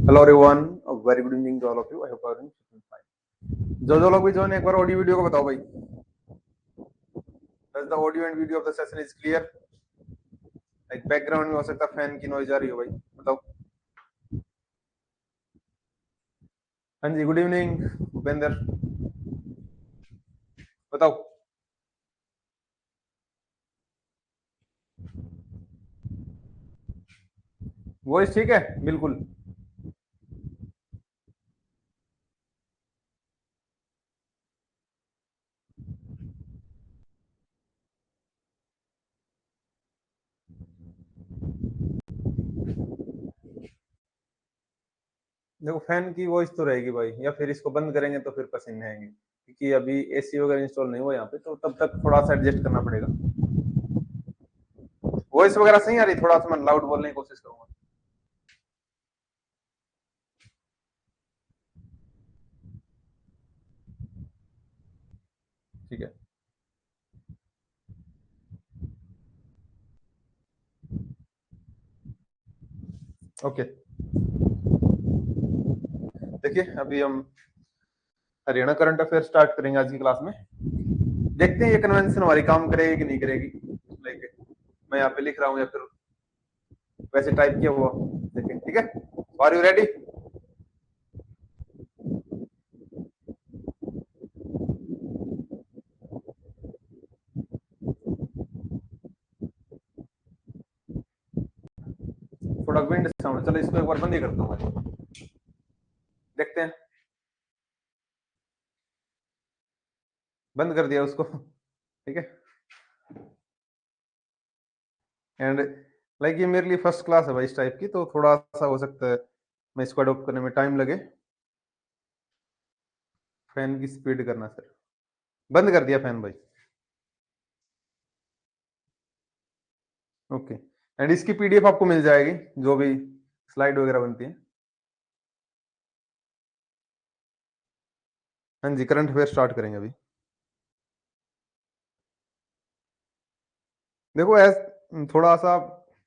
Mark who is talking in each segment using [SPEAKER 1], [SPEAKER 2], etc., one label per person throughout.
[SPEAKER 1] Hello everyone, very good evening to all of you. I hope you are doing fine. जो लोग भी join, एक बार audio video को बताओ भाई। The audio and video of the session is clear. Like background में हो सकता है फैन की नॉइज आ रही हो भाई, बताओ। हाँ जी, गुड इवनिंग भूपेंद्र, बताओ। वॉइस ठीक है बिल्कुल। देखो, फैन की वॉइस तो रहेगी भाई, या फिर इसको बंद करेंगे तो फिर पसीने आएंगे, क्योंकि अभी एसी वगैरह इंस्टॉल नहीं हुआ यहाँ पे, तो तब तक थोड़ा सा एडजस्ट करना पड़ेगा। वॉइस वगैरह सही आ रही? थोड़ा सा मैं लाउड बोलने की कोशिश करूंगा। ठीक है, ओके। देखिए, अभी हम हरियाणा करंट अफेयर स्टार्ट करेंगे आज की क्लास में। देखते हैं ये कन्वेंशन हमारी काम करेगी कि नहीं करेगी। लाइक मैं यहाँ पे लिख रहा हूँ या फिर वैसे टाइप किया हुआ, देखिए। ठीक है, आर यू रेडी? थोड़ा विंड साउंड, चलो इसको एक बार बंद ही करता हूँ मैं। देखते हैं, बंद कर दिया उसको। ठीक है। एंड लाइक ये मेरे लिए फर्स्ट क्लास है भाई इस टाइप की, तो थोड़ा सा हो सकता है मैं इसको अडॉप्ट करने में टाइम लगे। फैन की स्पीड करना सर, बंद कर दिया फैन भाई। ओके। एंड इसकी पीडीएफ आपको मिल जाएगी, जो भी स्लाइड वगैरह बनती है। हाँ जी, करंट अफेयर स्टार्ट करेंगे अभी। देखो, एज थोड़ा सा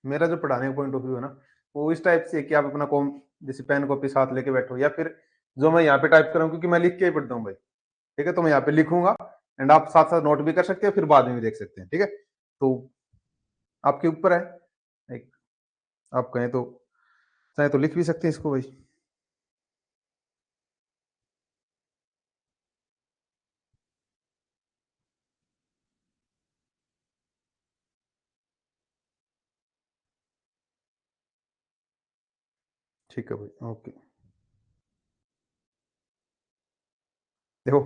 [SPEAKER 1] मेरा जो पढ़ाने का पॉइंट ऑफ व्यू है ना, वो इस टाइप से है कि आप अपना कॉम जैसे पेन कॉपी साथ लेके बैठो, या फिर जो मैं यहाँ पे टाइप कर रहा हूँ, क्योंकि मैं लिख के ही पढ़ता हूँ भाई। ठीक है, तो मैं यहाँ पे लिखूंगा एंड आप साथ साथ नोट भी कर सकते हैं, फिर बाद में भी देख सकते हैं। ठीक है, तो आपके ऊपर है। एक आप कहें तो चाहे तो लिख भी सकते हैं इसको भाई। ठीक है भाई, ओके। देखो,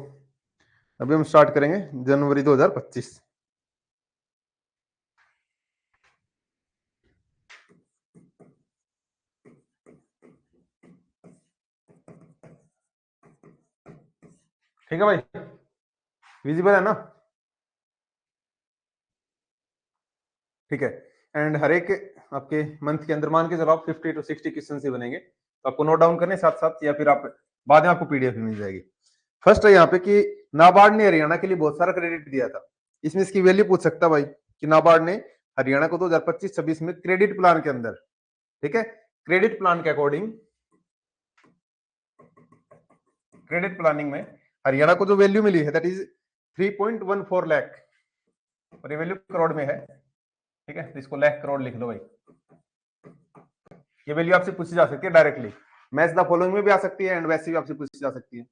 [SPEAKER 1] अभी हम स्टार्ट करेंगे जनवरी 2025। ठीक है भाई, विजिबल है ना? ठीक है। एंड हर एक आपके मंथ के अंदर मान के चलो आप 50 to 60 क्वेश्चन ही बनेंगे, तो आपको नोट डाउन करने साथ साथ, या फिर आप बाद में आपको पीडीएफ मिल जाएगी। फर्स्ट है यहाँ पे कि नाबार्ड ने हरियाणा के लिए बहुत सारा क्रेडिट दिया था। इसमें इसकी वैल्यू पूछ सकता भाई कि नाबार्ड ने हरियाणा को 2025-26 में क्रेडिट प्लान के अंदर, ठीक है, क्रेडिट प्लान के अकॉर्डिंग, क्रेडिट प्लानिंग में हरियाणा को जो वैल्यू मिली है दैट इज 3.14 लाख, और ये वैल्यू करोड़ में है। ठीक है, तो इसको लाख करोड़ लिख लो भाई। ये वैल्यू आपसे पूछी जा सकती है डायरेक्टली, मैच द फॉलोइंग में भी आ सकती है एंड वैसे भी आपसे पूछी जा सकती है।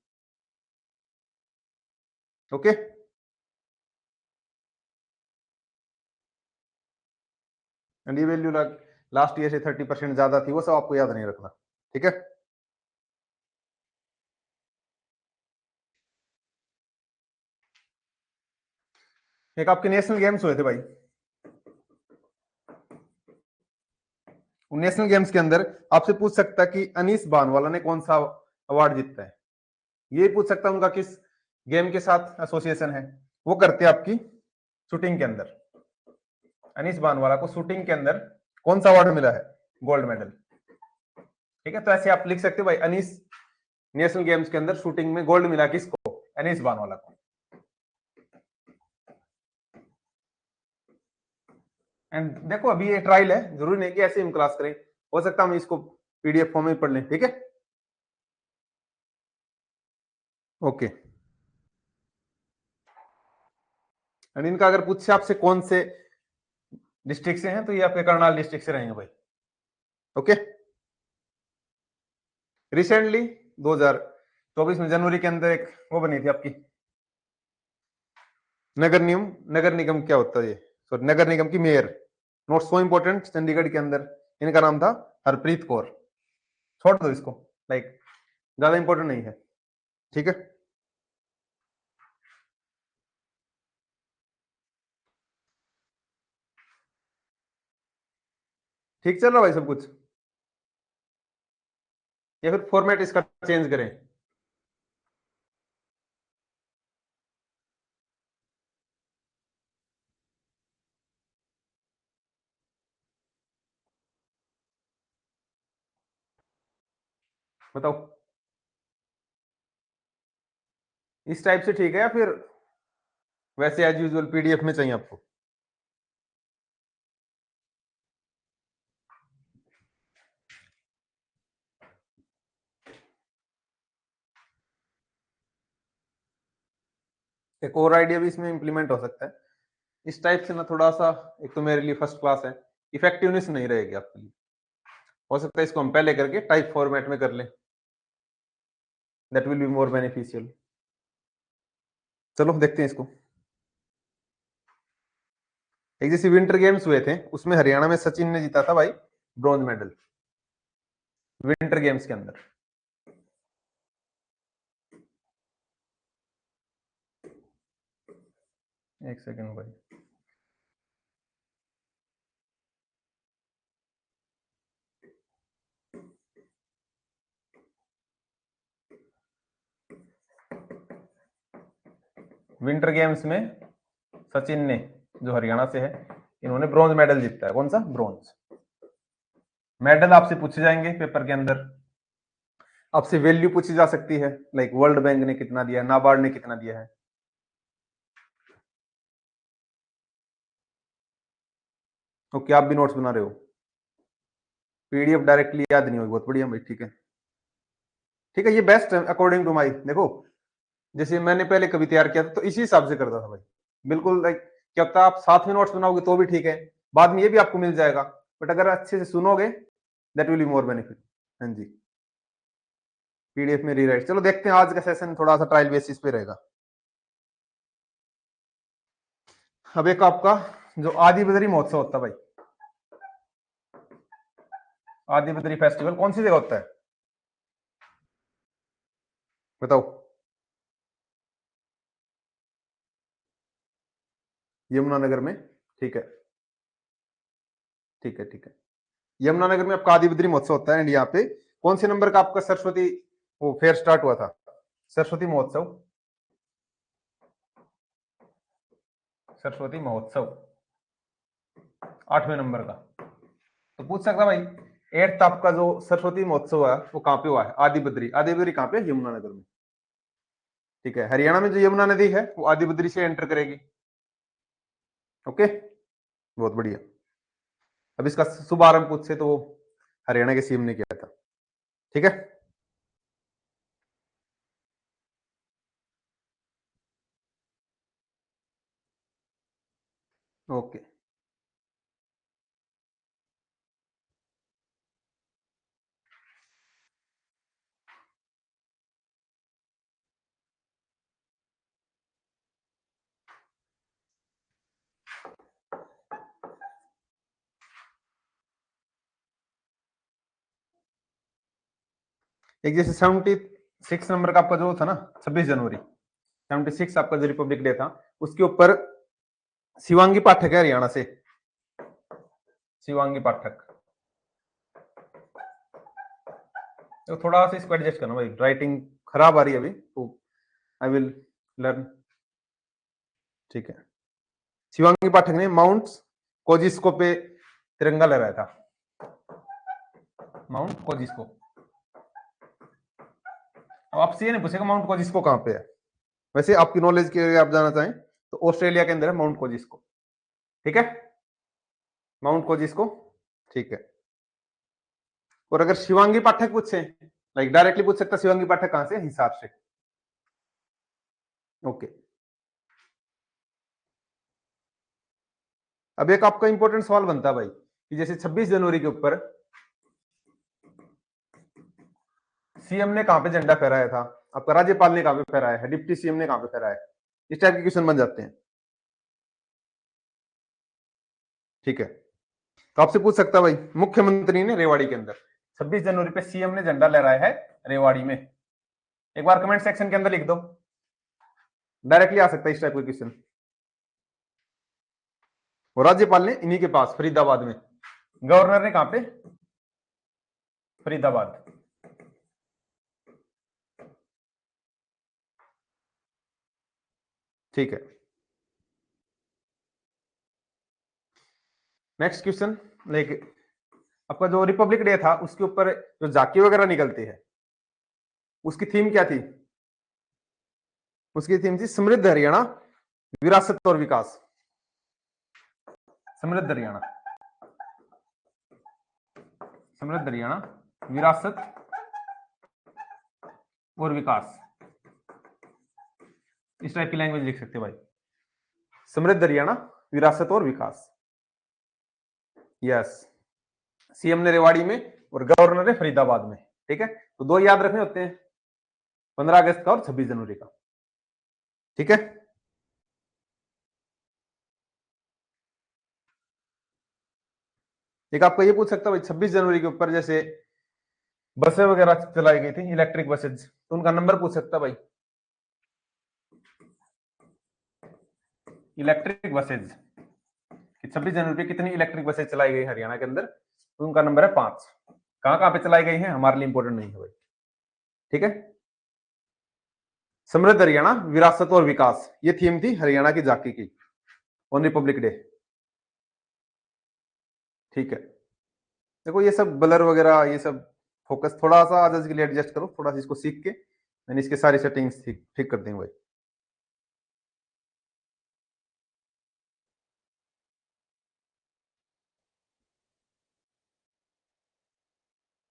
[SPEAKER 1] ओके। एंड ये वैल्यू लास्ट ईयर से 30% ज्यादा थी, वो सब आपको याद नहीं रखना। ठीक है, एक आपके नेशनल गेम्स हुए थे भाई। नेशनल गेम्स के अंदर आपसे पूछ सकता है कि अनीस भानवाला ने कौन सा अवार्ड जीता है। ये पूछ सकता है उनका किस गेम के साथ एसोसिएशन है। वो करते हैं आपकी शूटिंग के अंदर। अनीस भानवाला को शूटिंग के अंदर कौन सा अवार्ड मिला है? Gold medal. ठीक है, तो ऐसे आप लिख सकते हो भाई, अनीस नेशनल गेम्स के अंदर शूटिंग में गोल्ड मिला किसको? अनीस भानवाला को। एंड देखो, अभी ये ट्रायल है, जरूरी नहीं कि ऐसे हम क्लास करें, हो सकता है हम इसको पीडीएफ फॉर्म में पढ़ लें। ठीक है, ओके। एंड इनका अगर पूछे आपसे कौन से डिस्ट्रिक्ट से हैं, तो ये आपके करनाल डिस्ट्रिक्ट से रहेंगे भाई। ओके। रिसेंटली 2024 में जनवरी के अंदर एक वो बनी थी आपकी नगर निगम। नगर निगम क्या होता है ये, सॉरी, नगर निगम की mayor, not so important, Chandigarh के अंदर इनका नाम था हरप्रीत कौर। छोड़ दो इसको, लाइक ज्यादा इंपॉर्टेंट नहीं है। ठीक है। ठीक चल रहा भाई सब कुछ, या फिर फॉर्मेट इसका चेंज करें? बताओ। इस टाइप से ठीक है, या फिर वैसे एज यूजुअल पीडीएफ में चाहिए आपको? एक और आइडिया भी इसमें इंप्लीमेंट हो सकता है। इस टाइप से ना थोड़ा सा, एक तो मेरे लिए फर्स्ट क्लास है, इफेक्टिवनेस नहीं रहेगी आपके लिए। हो सकता है इसको हम पहले करके टाइप फॉर्मेट में कर लें, that will be more beneficial. चलो देखते हैं इसको। एक जैसे विंटर गेम्स हुए थे, उसमें हरियाणा में सचिन ने जीता था भाई ब्रॉन्ज मेडल, विंटर गेम्स के अंदर। एक सेकंड भाई। विंटर गेम्स में सचिन ने, जो हरियाणा से है, इन्होंने ब्रॉन्ज मेडल जीता है। कौन सा? ब्रॉन्ज मेडल आपसे पूछे जाएंगे पेपर के अंदर। आपसे वैल्यू पूछी जा सकती है, लाइक वर्ल्ड बैंक ने कितना दिया है, नाबार्ड ने कितना दिया है। ओके, आप भी नोट्स बना रहे हो? पीडीएफ डायरेक्टली याद नहीं होगी, बहुत बढ़िया भाई। ठीक है, ठीक है, ये बेस्ट है अकॉर्डिंग टू माई। देखो, जैसे मैंने पहले कभी तैयार किया था तो इसी हिसाब से करता था भाई, बिल्कुल। लाइक क्या पता आप साथ में नोट्स बनाओगे तो भी ठीक है, बाद में ये भी आपको मिल जाएगा, बट अगर अच्छे से सुनोगे that will be more benefit. हाँ जी, पीडीएफ में रीराइट। चलो देखते हैं, आज का सेशन थोड़ा सा ट्रायल बेसिस पे रहेगा। अब एक आपका जो आदि बद्री महोत्सव होता है भाई, आदि बद्री फेस्टिवल कौन सी जगह होता है बताओ? यमुनानगर में। ठीक है, ठीक है, ठीक है। यमुनानगर में आपका आदि बद्री महोत्सव होता है। एंड यहाँ पे कौन से नंबर का आपका सरस्वती वो फेयर स्टार्ट हुआ था, सरस्वती महोत्सव? सरस्वती महोत्सव 8वें नंबर का। तो पूछ सकता भाई, 8th आपका जो सरस्वती महोत्सव है वो कहाँ पे हुआ है? आदि बद्री। आदि बद्री कहाँ पे? यमुनानगर में। ठीक है, हरियाणा में जो यमुना नदी है वो आदि बद्री से एंटर करेगी। ओके, बहुत बढ़िया। अब इसका शुभारंभ पूछ से तो वो हरियाणा के सीएम ने किया था। ठीक है, ओके। एक जैसे 76 नंबर का आपका जो था ना, 26 जनवरी, 76 आपका जो रिपब्लिक डे था, उसके ऊपर शिवांगी पाठक है हरियाणा से। शिवांगी पाठक। तो थोड़ा सा इसको एडजस्ट करना भाई, राइटिंग खराब आ रही है अभी, तो आई विल लर्न। ठीक है, शिवांगी पाठक ने माउंट कोजिस्को पे तिरंगा लहराया था। माउंट कोजिस्को। अब आपसे ये नहीं पूछेगा माउंट कोजिस्को कहाँ पे है। वैसे आपकी नॉलेज के लिए आप जाना चाहें तो ऑस्ट्रेलिया के अंदर है माउंट कोजिस्को। ठीक है, माउंट कोजिस्को। ठीक है। और अगर शिवांगी पाठक पूछे, लाइक डायरेक्टली पूछ सकता शिवांगी पाठक कहां से? हिसार से। ओके। अब एक आपका इंपॉर्टेंट सवाल बनता है भाई कि जैसे 26 जनवरी के ऊपर सीएम ने कहां पे झंडा फहराया था, आपका राज्यपाल ने कहां पे फहराया है, डिप्टी सीएम ने कहां पे फहराया है, इस टाइप के क्वेश्चन बन जाते हैं। ठीक है, तो आपसे पूछ सकता है भाई मुख्यमंत्री ने रेवाड़ी के अंदर 26 जनवरी पे सीएम ने झंडा लहराया है रेवाड़ी में, एक बार कमेंट सेक्शन के अंदर लिख दो, डायरेक्टली आ सकता है इस टाइप का क्वेश्चन। और राज्यपाल ने इन्हीं के पास फरीदाबाद में, गवर्नर ने कहां पे, फरीदाबाद। ठीक है, नेक्स्ट क्वेश्चन। लाइक आपका जो रिपब्लिक डे था उसके ऊपर जो झांकी वगैरह निकलती है उसकी थीम क्या थी, उसकी थीम थी समृद्ध हरियाणा विरासत और विकास। समृद्ध हरियाणा, समृद्ध हरियाणा विरासत और विकास, इस टाइप की लैंग्वेज लिख सकते हैं भाई, समृद्ध हरियाणा विरासत और विकास। यस, सीएम ने रेवाड़ी में और गवर्नर ने फरीदाबाद में। ठीक है, तो दो याद रखने होते हैं, 15 अगस्त का और 26 जनवरी का। ठीक है, एक आपको ये पूछ सकता है भाई 26 जनवरी के ऊपर जैसे बसें वगैरह चलाई गई थी, इलेक्ट्रिक बसेज, तो उनका नंबर पूछ सकता है भाई, इलेक्ट्रिक बसेज 26 जनवरी पे कितनी इलेक्ट्रिक बसेज चलाई गई हरियाणा के अंदर, तो उनका नंबर है 5। कहां कहां पे चलाई गई है हमारे लिए इंपॉर्टेंट नहीं है भाई। ठीक है, समृद्ध हरियाणा विरासत और विकास, ये थीम थी हरियाणा की झांकी की ऑन रिपब्लिक डे। ठीक है, देखो ये सब ब्लर वगैरह ये सब फोकस थोड़ा सा आज के लिए एडजस्ट करो, थोड़ा सा इसको सीख के मैंने इसके सारी सेटिंग्स ठीक ठीक कर देंगे भाई।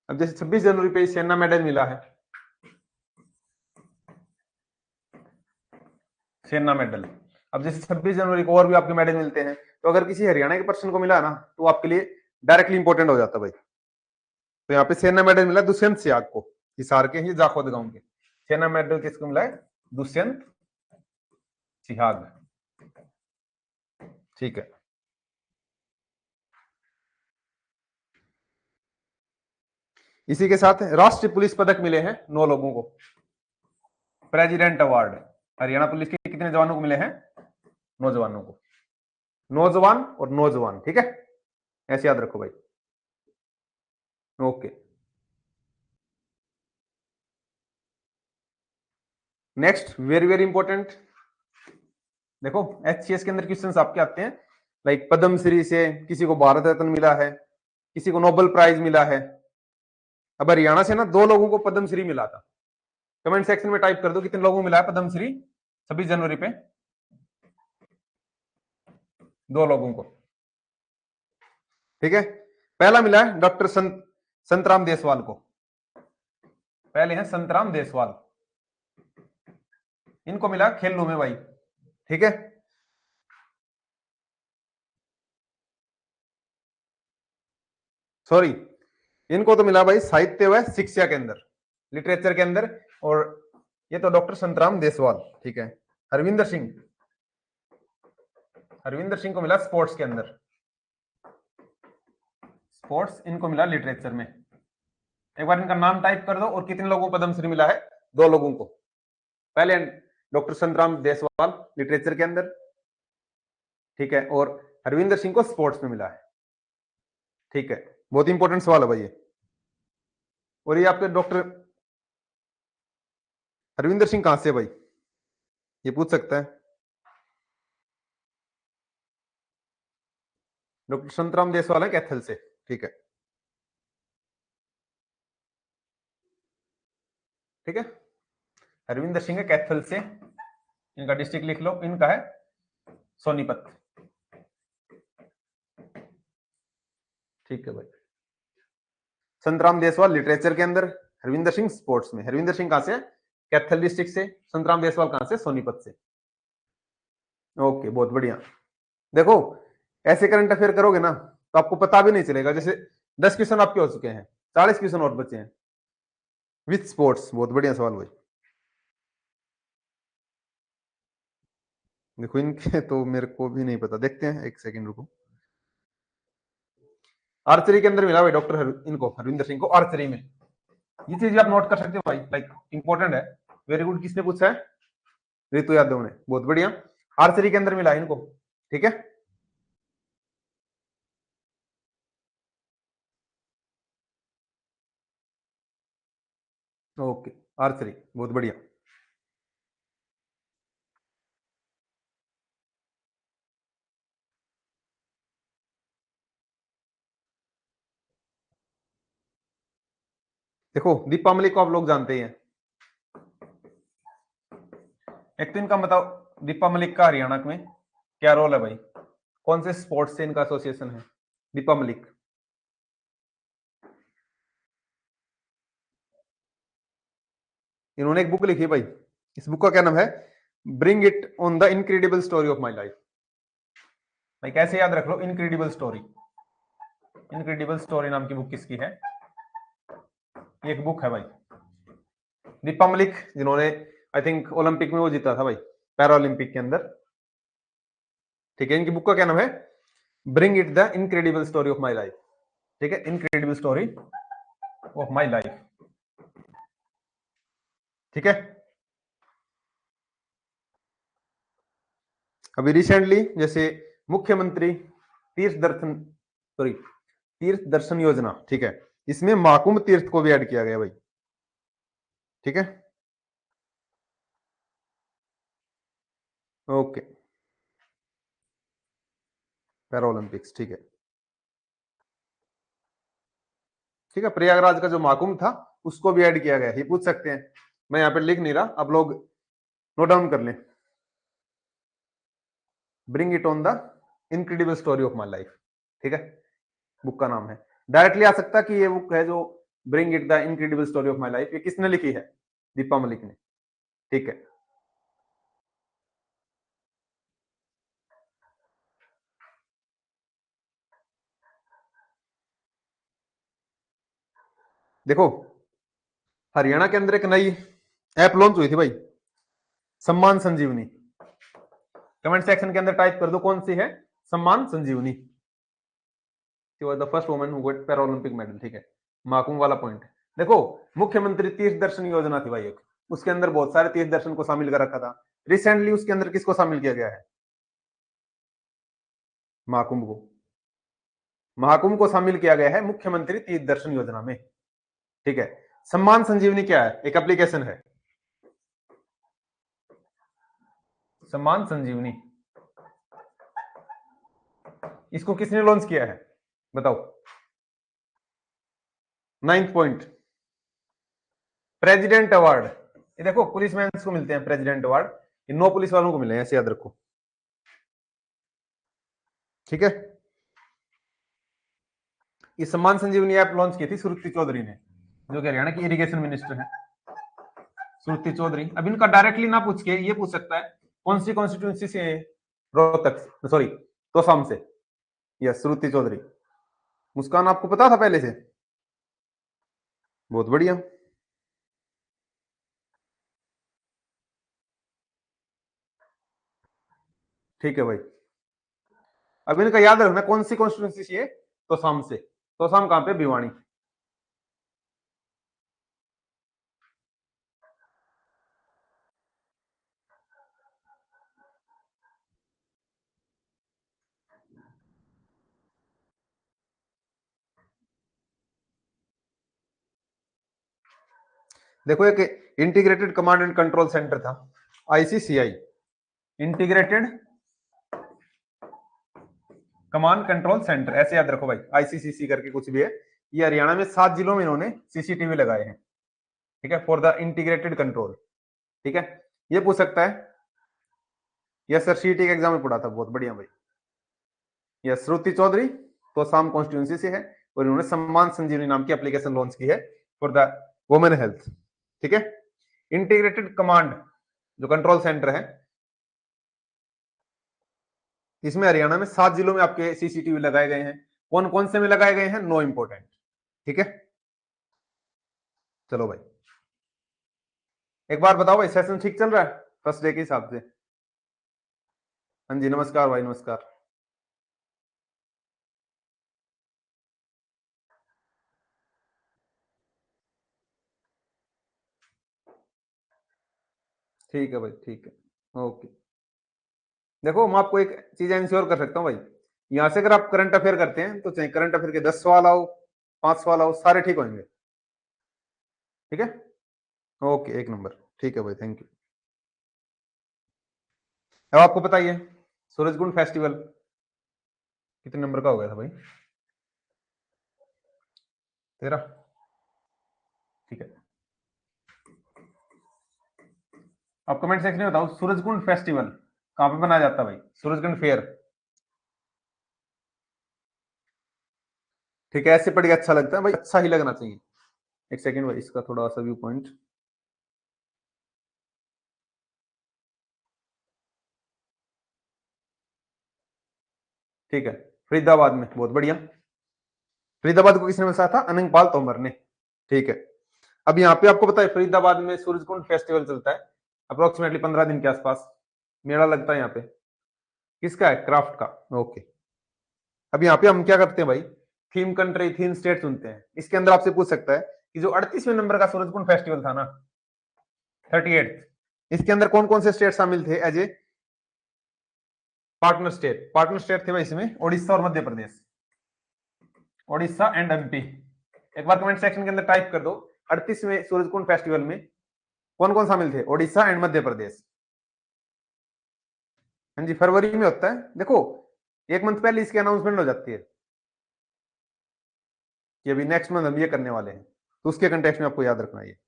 [SPEAKER 1] अब जैसे 26 जनवरी पे सेना मेडल मिला है, सेना मेडल। अब जैसे 26 जनवरी को और भी आपके मेडल मिलते हैं, तो अगर किसी हरियाणा के पर्सन को मिला है ना तो आपके लिए डायरेक्टली इंपॉर्टेंट हो जाता है भाई। तो यहाँ पे सेना मेडल मिला दुष्यंत सियाग को, हिसार के ही जाखोद गांव के। सेना मेडल किसको मिला है, दुष्यंत सिहाग। ठीक है, इसी के साथ राष्ट्रीय पुलिस पदक मिले हैं 9 लोगों को, प्रेसिडेंट अवार्ड हरियाणा पुलिस के कितने जवानों को मिले हैं, 9 जवानों को, नौजवान और नौजवान। ठीक है, ऐसे याद रखो भाई। Okay, next very very important, देखो एचसीएस के अंदर क्वेश्चंस आपके आते हैं लाइक पद्मश्री से किसी को भारत रत्न मिला है, किसी को नोबेल प्राइज मिला है। अब हरियाणा से ना 2 लोगों को पद्मश्री मिला था, कमेंट सेक्शन में टाइप कर दो कितने लोगों को मिला है पद्मश्री 26 जनवरी पे, 2 लोगों को। ठीक है, पहला मिला है डॉक्टर संतराम देसवाल को, पहले हैं संतराम देसवाल, इनको मिला खेलों में भाई। ठीक है, सॉरी, इनको तो मिला भाई साहित्य व शिक्षा के अंदर, लिटरेचर के अंदर, और ये तो डॉक्टर संतराम देसवाल। ठीक है, हरविंदर सिंह, हरविंदर सिंह को मिला स्पोर्ट्स के अंदर, स्पोर्ट्स, इनको मिला लिटरेचर में। एक बार इनका नाम टाइप कर दो और कितने लोगों को पद्मश्री मिला है, 2 लोगों को, पहले डॉक्टर संतराम देसवाल लिटरेचर के अंदर, ठीक है, और हरविंदर सिंह को स्पोर्ट्स में मिला है। ठीक है, बहुत इंपॉर्टेंट सवाल है भाई ये। और ये आपके डॉक्टर हरविंदर सिंह कहां से भाई, ये पूछ सकता है। डॉक्टर संतराम देसवाल है कैथल से। ठीक है, ठीक है, हरविंदर सिंह है कैथल से, इनका डिस्ट्रिक्ट लिख लो, इनका है सोनीपत। ठीक है भाई, संतराम देसवाल लिटरेचर के अंदर, हरविंदर सिंह स्पोर्ट्स में। हरविंदर सिंह कहां से है, कैथल डिस्ट्रिक्ट से, संतराम देसवाल कहां से, सोनीपत से। ओके, बहुत बढ़िया। देखो ऐसे करंट अफेयर करोगे ना तो आपको पता भी नहीं चलेगा। जैसे 10 क्वेश्चन आपके हो चुके हैं, 40 क्वेश्चन और बचे हैं। विथ स्पोर्ट्स, बहुत बढ़िया सवाल भाई। देखो इनके तो मेरे को भी नहीं पता, देखते हैं, एक सेकंड रुको। आर्चरी के अंदर मिला भाई डॉक्टर इनको हरविंदर सिंह को आर्चरी में। ये चीज आप नोट कर सकते हो भाई, लाइक इंपॉर्टेंट है। Very good. किसने पूछा है? ऋतु यादव ने, बहुत बढ़िया। आर्चरी के अंदर मिला इनको, ठीक है। ओके, आर्चरी, बहुत बढ़िया। देखो दीपा मलिक को आप लोग जानते ही हैं। एक तो इनका बताओ, दीपा मलिक का हरियाणा में क्या रोल है भाई? कौन से स्पोर्ट्स से इनका एसोसिएशन है? दीपा मलिक। इन्होंने एक बुक लिखी है भाई, इस बुक का क्या नाम है? Bring it on the incredible story of my life. भाई कैसे याद रख लो, इनक्रेडिबल स्टोरी। इनक्रेडिबल स्टोरी नाम की बुक किसकी है? एक बुक है भाई, दीपा मलिक, जिन्होंने आई थिंक ओलंपिक में वो जीता था भाई, पैरा ओलंपिक के अंदर। ठीक है, इनकी बुक का क्या नाम है? Bring it the incredible story of my life. ठीक है, incredible story of my life. ठीक है। अभी रिसेंटली जैसे मुख्यमंत्री तीर्थ दर्शन, सॉरी, तीर्थ दर्शन योजना, ठीक है, इसमें महाकुंभ तीर्थ को भी ऐड किया गया भाई। ठीक है, ओके, पैरा ओलंपिक्स, ठीक है। ठीक है, प्रयागराज का जो महाकुंभ था उसको भी ऐड किया गया, ये पूछ सकते हैं। मैं यहाँ पे लिख नहीं रहा, आप लोग नोट डाउन कर लें। Bring it on the incredible story of my life, ठीक है, बुक का नाम है। डायरेक्टली आ सकता कि ये बुक है जो bring it the incredible story of my life, ये किसने लिखी है? दीपा मलिक ने। ठीक है, देखो हरियाणा के अंदर एक नई ऐप लॉन्च हुई थी भाई, सम्मान संजीवनी। कमेंट सेक्शन के अंदर टाइप कर दो कौन सी है, Samman Sanjeevani. The first woman who got para Olympic medal, ठीक है, महाकुंभ वाला पॉइंट। देखो मुख्यमंत्री तीर्थ दर्शन योजना थी भाई एक, उसके अंदर बहुत सारे तीर्थ दर्शन को शामिल कर रखा था। रिसेंटली उसके अंदर किसको शामिल किया गया है? महाकुंभ को। महाकुंभ को शामिल किया गया है मुख्यमंत्री तीर्थ दर्शन योजना में। ठीक है, सम्मान संजीवनी क्या है? एक एप्लीकेशन है, सम्मान संजीवनी। इसको किसने लॉन्च किया है बताओ? 9th point, president award. ये देखो पुलिस मैन को मिलते हैं प्रेसिडेंट अवार्ड, ये 9 पुलिस वालों को मिले हैं, ऐसे याद रखो। ठीक है, ये सम्मान संजीवनी ऐप लॉन्च की थी सुरुचि चौधरी ने, जो कि हरियाणा की इरिगेशन मिनिस्टर है, सुरुचि चौधरी। अब इनका डायरेक्टली ना पूछ के ये पूछ सकता है कौन सी कॉन्स्टिट्यूंसी से? रोहतक, सॉरी, तोसाम से। यस, सुरुचि चौधरी। मुस्कान आपको पता था पहले से? बहुत बढ़िया। ठीक है भाई, अब इनका याद रखना कौन सी कॉन्स्टिट्यूंसी से? तोसाम से। तोसाम कहां पे? भिवानी। देखो एक integrated command and control centre था, ICCI, integrated command control centre, ऐसे याद रखो भाई, आईसीसीसी करके कुछ भी है। ये हरियाणा में 7 जिलों में इन्होंने सीसीटीवी लगाए हैं, ठीक है, फॉर द इंटीग्रेटेड कंट्रोल। ठीक है, ये पूछ सकता है। यस सर, सीटी के एग्जाम में पढ़ा था, बहुत बढ़िया भाई। यस, श्रुति चौधरी तो साम कॉन्स्टिट्यूंसी से है, और इन्होंने सम्मान संजीवनी नाम की एप्लीकेशन लॉन्च की है फॉर द वुमेन हेल्थ। ठीक है, इंटीग्रेटेड कमांड जो कंट्रोल सेंटर है, इसमें हरियाणा में 7 जिलों में आपके सीसीटीवी लगाए गए हैं। कौन कौन से में लगाए गए हैं, नो इंपोर्टेंट। ठीक है, चलो भाई एक बार बताओ भाई, सेशन ठीक चल रहा है फर्स्ट डे के हिसाब से? हाँ जी, नमस्कार भाई, नमस्कार। ठीक है भाई, ठीक है, ओके। देखो मैं आपको एक चीज इंश्योर कर सकता हूँ भाई, यहाँ से अगर आप करंट अफेयर करते हैं तो चाहे करंट अफेयर के 10 सवाल आओ, 5 सवाल आओ, सारे ठीक होंगे। ठीक है, ओके, एक नंबर। ठीक है भाई, थैंक यू। अब आपको बताइए, सूरजकुंड फेस्टिवल कितने नंबर का हो गया था भाई? 13। ठीक है, आप कमेंट सेक्शन में बताओ सूरजकुंड फेस्टिवल कहां पे मनाया जाता है भाई, सूरजकुंड फेयर। ठीक है, ऐसे पढ़ के अच्छा लगता है भाई, अच्छा ही लगना चाहिए। एक सेकंड भाई, इसका थोड़ा सा व्यू पॉइंट। ठीक है, फरीदाबाद में, बहुत बढ़िया। फरीदाबाद को किसने बसाया था, अनंगपाल तोमर ने। ठीक है, अब यहाँ पे आपको पता है फरीदाबाद में सूरजकुंड फेस्टिवल चलता है अप्रोक्सीमेटली 15 दिन के आसपास, मेला लगता है यहाँ पे। किसका है, क्राफ्ट का। ओके, अब यहाँ पे हम क्या करते हैं भाई, थीम कंट्री थीम स्टेट चुनते हैं। इसके अंदर आपसे पूछ सकता है कि जो 38वें नंबर का सूरजकुंड फेस्टिवल था ना, 38, इसके अंदर कौन कौन से स्टेट शामिल थे as a partner state? Partner state थे भाई इसमें ओडिशा और मध्य प्रदेश, ओडिशा एंड एमपी। एक बार कमेंट सेक्शन के अंदर टाइप कर दो, 38वें सूरजकुंड फेस्टिवल में कौन कौन शामिल थे, ओडिशा एंड मध्य प्रदेश। हाँ जी, फरवरी में होता है। देखो एक मंथ पहले इसकी अनाउंसमेंट हो जाती है कि अभी नेक्स्ट मंथ हम ये करने वाले हैं, तो उसके कंटेक्स्ट में आपको याद रखना है।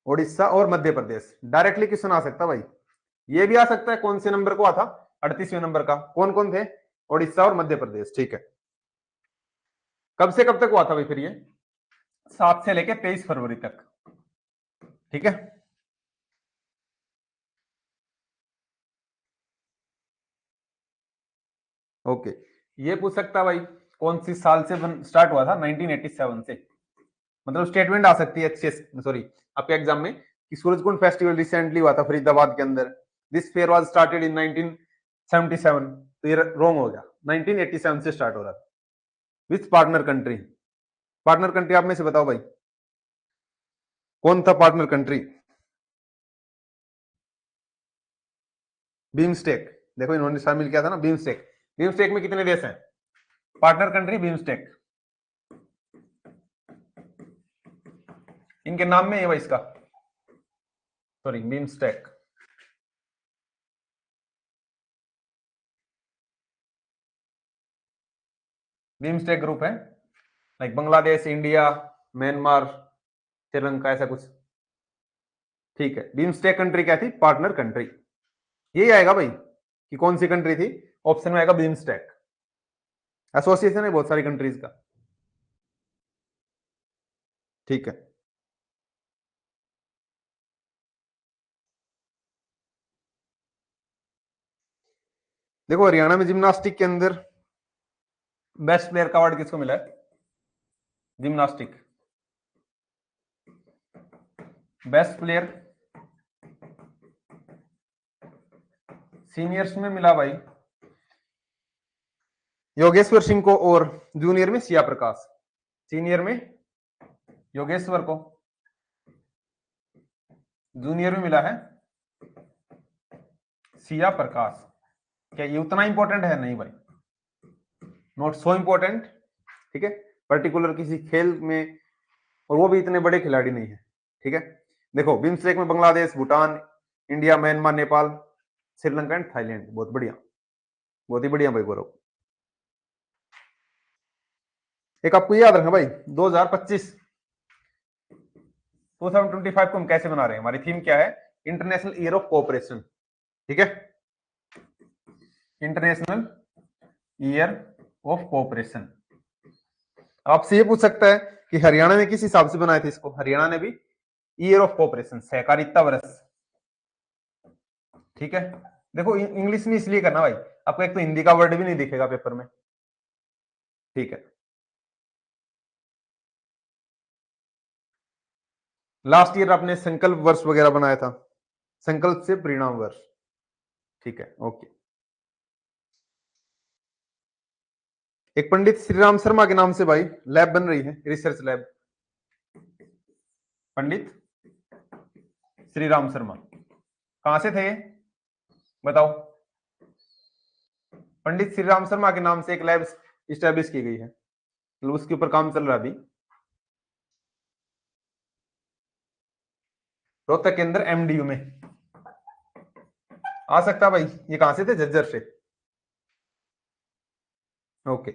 [SPEAKER 1] उड़ीसा और मध्य प्रदेश डायरेक्टली क्वेश्चन आ सकता भाई, ये भी आ सकता है कौन से नंबर को आता, 38वें नंबर का कौन कौन थे, उड़ीसा और मध्य प्रदेश। ठीक है, कब से कब तक हुआ था भाई फिर ये, 7 से लेकर 23 फरवरी तक। ठीक है, ओके, ये पूछ सकता भाई कौन सी साल से स्टार्ट हुआ था, 1987 से। मतलब स्टेटमेंट आ सकती है एचसीएस, सॉरी आपके एग्जाम में, कि सूरजकुंड फेस्टिवल रिसेंटली हुआ था फरीदाबाद के अंदर, this fair was started in 1977। तो ये रॉन्ग हो गया, 1987 से स्टार्ट हो रहा था। With partner country, partner country आप में से बताओ भाई कौन था पार्टनर कंट्री? बीमस्टेक, देखो इन्होंने शामिल किया था ना बीमस्टेक। बीमस्टेक में कितने देश हैं, पार्टनर कंट्री बीमस्टेक, इनके नाम में है भाई इसका, सॉरी बीमस्टेक। बीमस्टेक ग्रुप है, like Bangladesh, India, Myanmar, Sri Lanka, ऐसा कुछ। ठीक है, बीमस्टेक कंट्री क्या थी, पार्टनर कंट्री। यही आएगा भाई कि कौन सी कंट्री थी, ऑप्शन में आएगा बीमस्टेक। एसोसिएशन है बहुत सारी कंट्रीज का। ठीक है, देखो हरियाणा में जिम्नास्टिक के अंदर बेस्ट प्लेयर का अवार्ड किसको मिला है, जिम्नास्टिक बेस्ट प्लेयर सीनियर्स में मिला भाई योगेश्वर सिंह को, और जूनियर में सिया प्रकाश। सीनियर में योगेश्वर को, जूनियर में मिला है सिया प्रकाश। क्या ये उतना इंपॉर्टेंट है, नहीं भाई, नॉट सो इंपॉर्टेंट। ठीक है, पर्टिकुलर किसी खेल में, और वो भी इतने बड़े खिलाड़ी नहीं है। ठीक है, देखो बिम्स्टेक में Bangladesh, Bhutan, India, Myanmar, Nepal, Sri Lanka and Thailand. बहुत बढ़िया, बहुत ही बढ़िया भाई गौरव। एक आपको याद रखना भाई, 2025 2025 को हम कैसे बना रहे हैं, हमारी थीम क्या है, इंटरनेशनल ईयर ऑफ कोऑपरेशन। ठीक है, इंटरनेशनल ईयर ऑफ कोऑपरेशन। आपसे ये पूछ सकता है कि हरियाणा ने किस हिसाब से बनाए थे इसको। हरियाणा ने भी ईयर ऑफ कोऑपरेशन, सहकारिता वर्ष। ठीक है, देखो इंग्लिश में इसलिए करना भाई, आपको एक तो हिंदी का वर्ड भी नहीं दिखेगा पेपर में। ठीक है, लास्ट ईयर आपने संकल्प वर्ष वगैरह बनाया था, संकल्प से परिणाम वर्ष। ठीक है, ओके। एक पंडित श्री राम शर्मा के नाम से भाई लैब बन रही है, रिसर्च लैब। पंडित श्री राम शर्मा कहां से थे ये बताओ। पंडित श्री राम शर्मा के नाम से एक लैब स्टैब्लिश की गई है, मतलब उसके ऊपर काम चल रहा है अभी। रोहतक के अंदर एमडीयू में आ सकता भाई। ये कहां से थे, झज्जर से। ओके,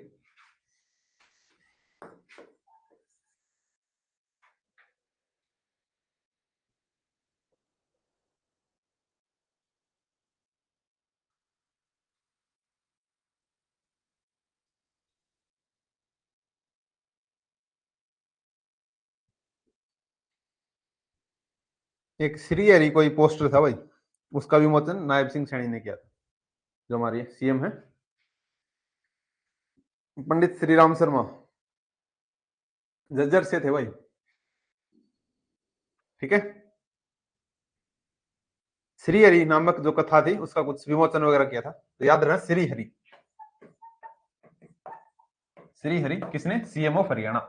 [SPEAKER 1] एक श्री हरि कोई पोस्टर था भाई, उसका विमोचन नायब सिंह सैनी ने किया था, जो हमारे सीएम है पंडित श्री राम शर्मा, झज्जर से थे भाई। ठीक है, श्री हरि नामक जो कथा थी उसका कुछ विमोचन वगैरह किया था, तो याद रखना श्री हरि। श्री हरि किसने, सीएम ऑफ हरियाणा।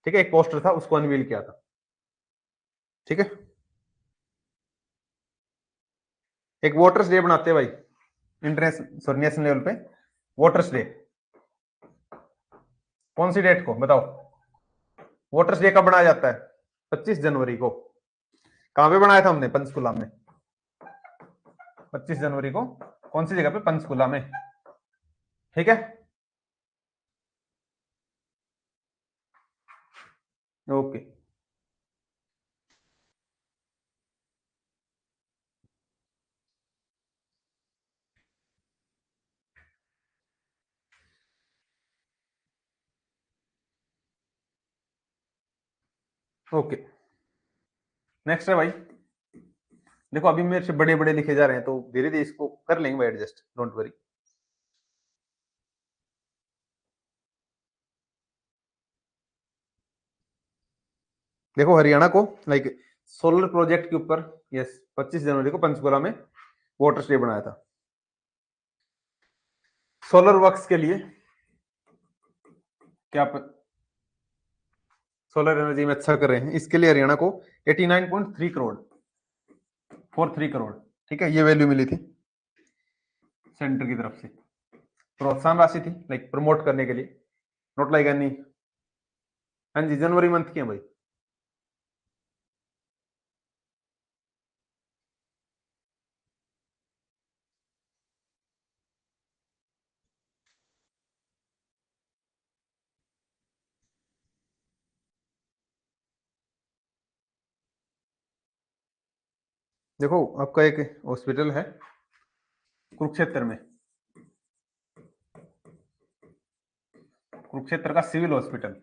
[SPEAKER 1] ठीक है, एक पोस्टर था उसको अनवील किया था। ठीक है, एक वोटर्स डे बनाते हैं भाई इंटरनेशनल, सॉरी नेशनल लेवल पे। वोटर्स डे कौन सी डेट को बताओ। वोटर्स डे कब बनाया जाता है, 25 जनवरी को। कहां पे बनाया था हमने, पंचकुला में। 25 जनवरी को कौन सी जगह पे, पंचकुला में। ठीक है, ओके। ओके, नेक्स्ट है भाई। देखो अभी मेरे से बड़े बड़े लिखे जा रहे हैं, तो धीरे धीरे इसको कर लेंगे भाई एडजस्ट, डोंट वरी। देखो हरियाणा को लाइक सोलर प्रोजेक्ट के ऊपर, यस, 25 जनवरी को पंचकुला में वोटर्स डे बनाया था। सोलर वर्क्स के लिए क्या सोलर एनर्जी में अच्छा कर रहे हैं, इसके लिए हरियाणा को 89.3 करोड़, 43 करोड़, ठीक है, ये वैल्यू मिली थी सेंटर की तरफ से। प्रोत्साहन राशि थी, लाइक प्रमोट करने के लिए, नोट लाइक एनी। हाँ जी, जनवरी मंथ की है भाई। देखो आपका एक हॉस्पिटल है कुरुक्षेत्र में, कुरुक्षेत्र का सिविल हॉस्पिटल,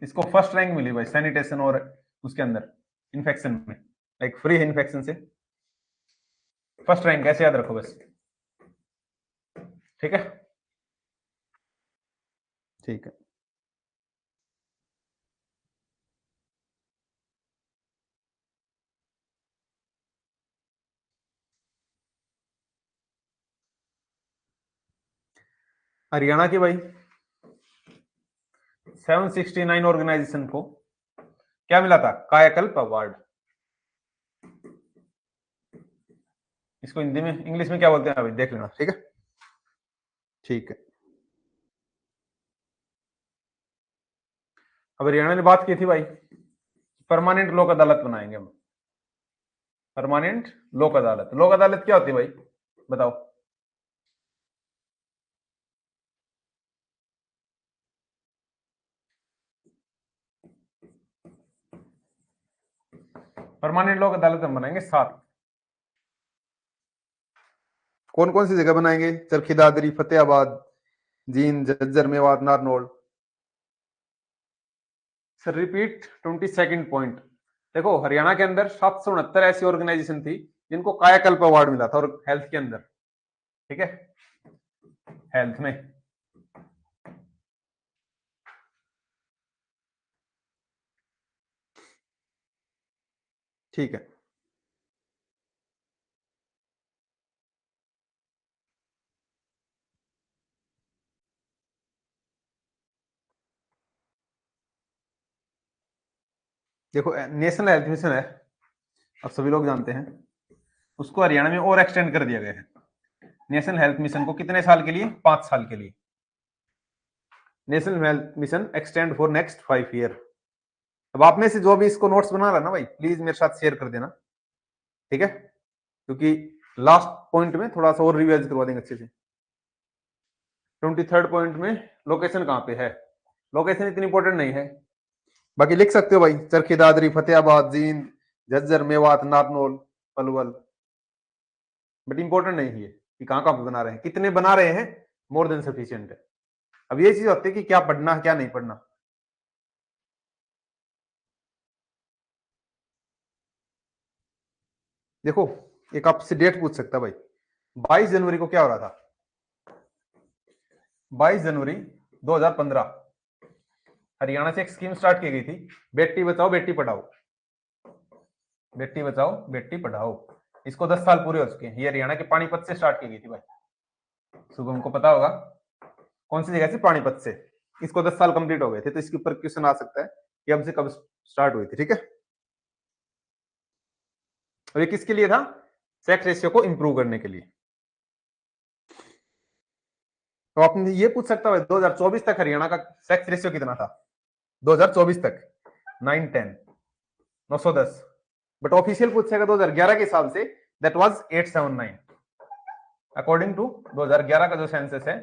[SPEAKER 1] इसको फर्स्ट रैंक मिली भाई सैनिटेशन और उसके अंदर इन्फेक्शन में, लाइक फ्री इन्फेक्शन से फर्स्ट रैंक, ऐसे याद रखो बस। ठीक है, ठीक है। हरियाणा की भाई 769 ऑर्गेनाइजेशन को क्या मिला था, कायाकल्प अवार्ड। इसको हिंदी में, इंग्लिश में क्या बोलते हैं अभी देख लेना। ठीक है, ठीक है। अब हरियाणा ने बात की थी भाई, परमानेंट लोक अदालत बनाएंगे हम। परमानेंट लोक अदालत, लोक अदालत क्या होती है भाई बताओ। परमानेंट लोक अदालत हम बनाएंगे 7। कौन कौन सी जगह बनाएंगे? Charkhi Dadri, Fatehabad, Jind, Jhajjar, Mewat, Narnaul. Sir repeat 22nd point. देखो हरियाणा के अंदर 769 ऐसी ऑर्गेनाइजेशन थी जिनको कायाकल्प अवार्ड मिला था, और हेल्थ के अंदर, ठीक है, हेल्थ में। ठीक है, देखो नेशनल हेल्थ मिशन है, अब सभी लोग जानते हैं, उसको हरियाणा में और एक्सटेंड कर दिया गया है। नेशनल हेल्थ मिशन को कितने साल के लिए? 5 साल के लिए। National health mission extend for next 5 year. अब आप में से जो भी इसको नोट्स बना रहा है ना भाई, प्लीज मेरे साथ शेयर कर देना, ठीक है, क्योंकि लास्ट पॉइंट में थोड़ा सा और रिवाइज करवा देंगे अच्छे से। 23rd पॉइंट में लोकेशन कहाँ पे है? लोकेशन इतनी इंपॉर्टेंट नहीं है, बाकी लिख सकते हो भाई, चरखी दादरी, फतेहाबाद, जींद, झज्जर, मेवात, नारनौल, पलवल, बट इंपॉर्टेंट नहीं है कि कहाँ कहाँ पे बना रहे हैं, कितने बना रहे हैं, मोर देन सफिशियंट है। अब ये चीज होती है कि क्या पढ़ना है क्या नहीं पढ़ना। देखो एक आपसे डेट पूछ सकता भाई, 22 जनवरी को क्या हो रहा था? 22 जनवरी 2015 हरियाणा से एक स्कीम स्टार्ट की गई थी, बेटी बचाओ बेटी पढ़ाओ। बेटी बचाओ बेटी पढ़ाओ, इसको 10 साल पूरे हो चुके हैं। ये हरियाणा के पानीपत से स्टार्ट की गई थी भाई, शुभम को पता होगा कौन सी जगह से, पानीपत से। इसको 10 साल कंप्लीट हो गए थे, तो इसके ऊपर क्वेश्चन आ सकता है कि हमसे कब स्टार्ट हुई थी, ठीक है। और ये किसके लिए था? सेक्स रेशियो को इंप्रूव करने के लिए। तो आपने ये पूछ सकता है 2024 तक हरियाणा का सेक्स रेशियो कितना था? 2024 तक 910 910, बट ऑफिशियल पूछेगा 2011 के हिसाब से, दैट वाज 879। अकॉर्डिंग टू 2011 का जो सेंसस है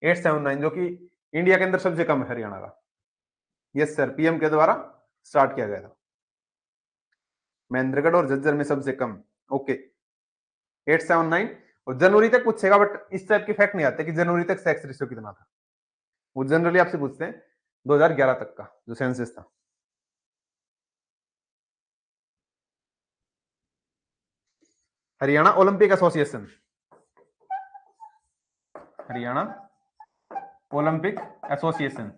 [SPEAKER 1] 879, जो कि इंडिया के अंदर सबसे कम है हरियाणा का। यस सर, पीएम के द्वारा स्टार्ट किया गया था, महेंद्रगढ़ और झज्जर में सबसे कम। ओके 879। और जनवरी तक पूछेगा, बट इस टाइप के फैक्ट नहीं आते कि जनवरी तक सेक्स रेशियो कितना था, वो जनरली आपसे पूछते हैं 2011 तक का जो सेंसस था। Haryana Olympic association, Haryana Olympic association.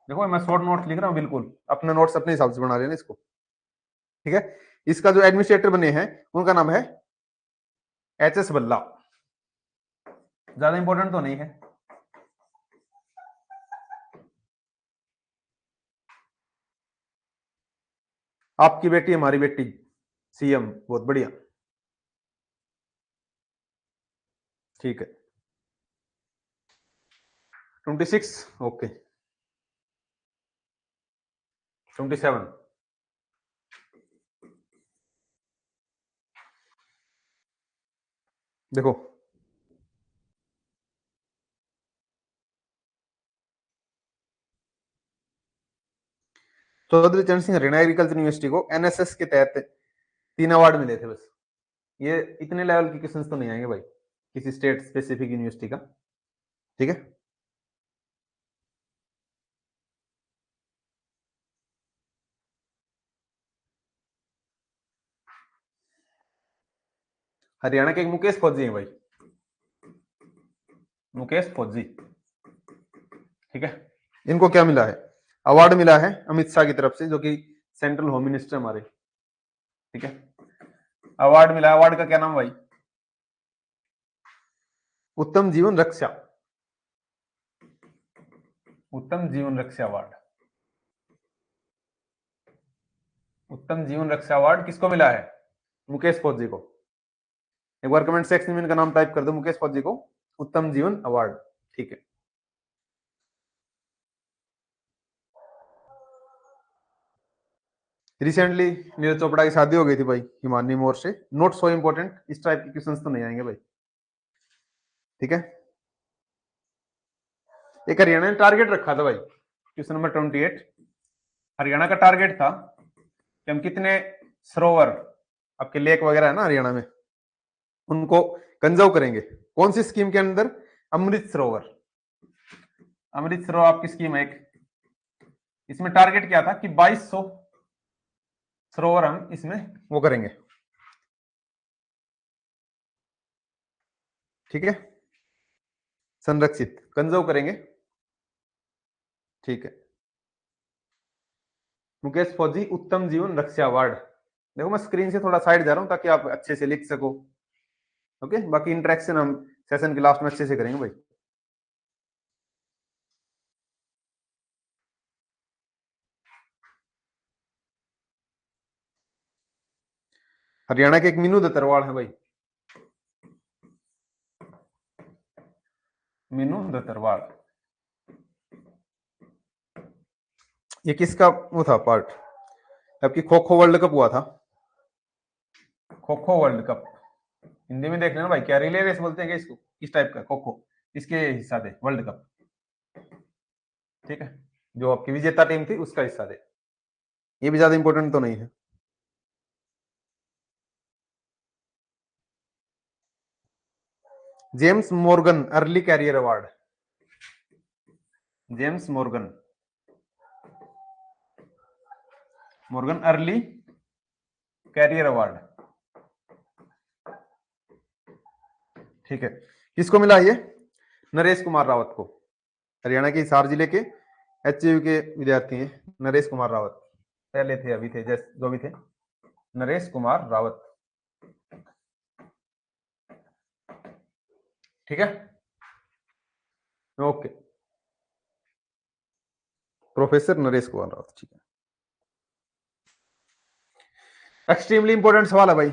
[SPEAKER 1] देखो मैं शॉर्ट नोट्स लिख रहा हूं, बिल्कुल अपने नोट्स अपने हिसाब से बना रहे हैं इसको, ठीक है। इसका जो एडमिनिस्ट्रेटर बने हैं उनका नाम है एच एस बल्ला। ज्यादा इंपॉर्टेंट तो नहीं है। आपकी बेटी हमारी बेटी, सीएम, बहुत बढ़िया, ठीक है। 26, ओके 27। देखो चौधरी चरण सिंह हरियाणा एग्रीकल्चर यूनिवर्सिटी को एनएसएस के तहत 3 अवार्ड मिले थे बस। ये इतने लेवल के क्वेश्चंस तो नहीं आएंगे भाई किसी स्टेट स्पेसिफिक यूनिवर्सिटी का, ठीक है। हरियाणा के एक मुकेश फौजी हैं भाई, मुकेश फौजी, ठीक है। इनको क्या मिला है? अवार्ड मिला है अमित शाह की तरफ से, जो कि सेंट्रल होम मिनिस्टर हमारे, ठीक है। अवार्ड मिला, अवार्ड का क्या नाम भाई? उत्तम जीवन रक्षा, उत्तम जीवन रक्षा अवार्ड। उत्तम जीवन रक्षा अवार्ड किसको मिला है? मुकेश फौजी को। एक बार कमेंट सेक्शन में इनका नाम टाइप कर दो, मुकेश फौजी को उत्तम जीवन अवार्ड, ठीक है। रिसेंटली नीरज चोपड़ा की शादी हो गई थी भाई हिमानी मोर से। नोट सो इंपॉर्टेंट, इस टाइप के क्वेश्चंस तो नहीं आएंगे भाई, ठीक है। एक हरियाणा ने टारगेट रखा था भाई, क्वेश्चन नंबर 28, हरियाणा का टारगेट था कि हम कितने सरोवर, आपके लेक वगैरह है ना हरियाणा में, उनको कंजर्व करेंगे। कौन सी स्कीम के अंदर? अमृत सरोवर। अमृत सरोवर आपकी स्कीम है एक। इसमें टारगेट क्या था कि 2200 सरोवर हम इसमें वो करेंगे, ठीक है, संरक्षित, कंजर्व करेंगे, ठीक है। मुकेश फौजी उत्तम जीवन रक्षा अवार्ड। देखो मैं स्क्रीन से थोड़ा साइड जा रहा हूं ताकि आप अच्छे से लिख सको। ओके, बाकी इंटरेक्शन हम सेशन के लास्ट में अच्छे से करेंगे भाई। हरियाणा के एक मीनू दत्तरवाड़ है भाई, मीनू दत्तरवाड़। ये किसका वो था पार्ट? आपकी खो खो वर्ल्ड कप हुआ था, खो खो वर्ल्ड कप। हिंदी में देख लेना भाई, क्या रिले रेस बोलते हैं क्या इसको? इस टाइप का खो खो, इसके हिस्सा थे वर्ल्ड कप, ठीक है। जो आपकी विजेता टीम थी उसका हिस्सा थे। ये भी ज्यादा इंपॉर्टेंट तो नहीं है। James Morgan early career award. James Morgan, Morgan early career award, ठीक है। किसको मिला ये? नरेश कुमार रावत को। हरियाणा के हिसार जिले के एचयू के विद्यार्थी हैं नरेश कुमार रावत। पहले थे, अभी थे, जैसे जो भी थे, नरेश कुमार रावत, ठीक है, ओके। प्रोफेसर नरेश कुमार रावत, ठीक है। एक्सट्रीमली इंपॉर्टेंट सवाल है भाई,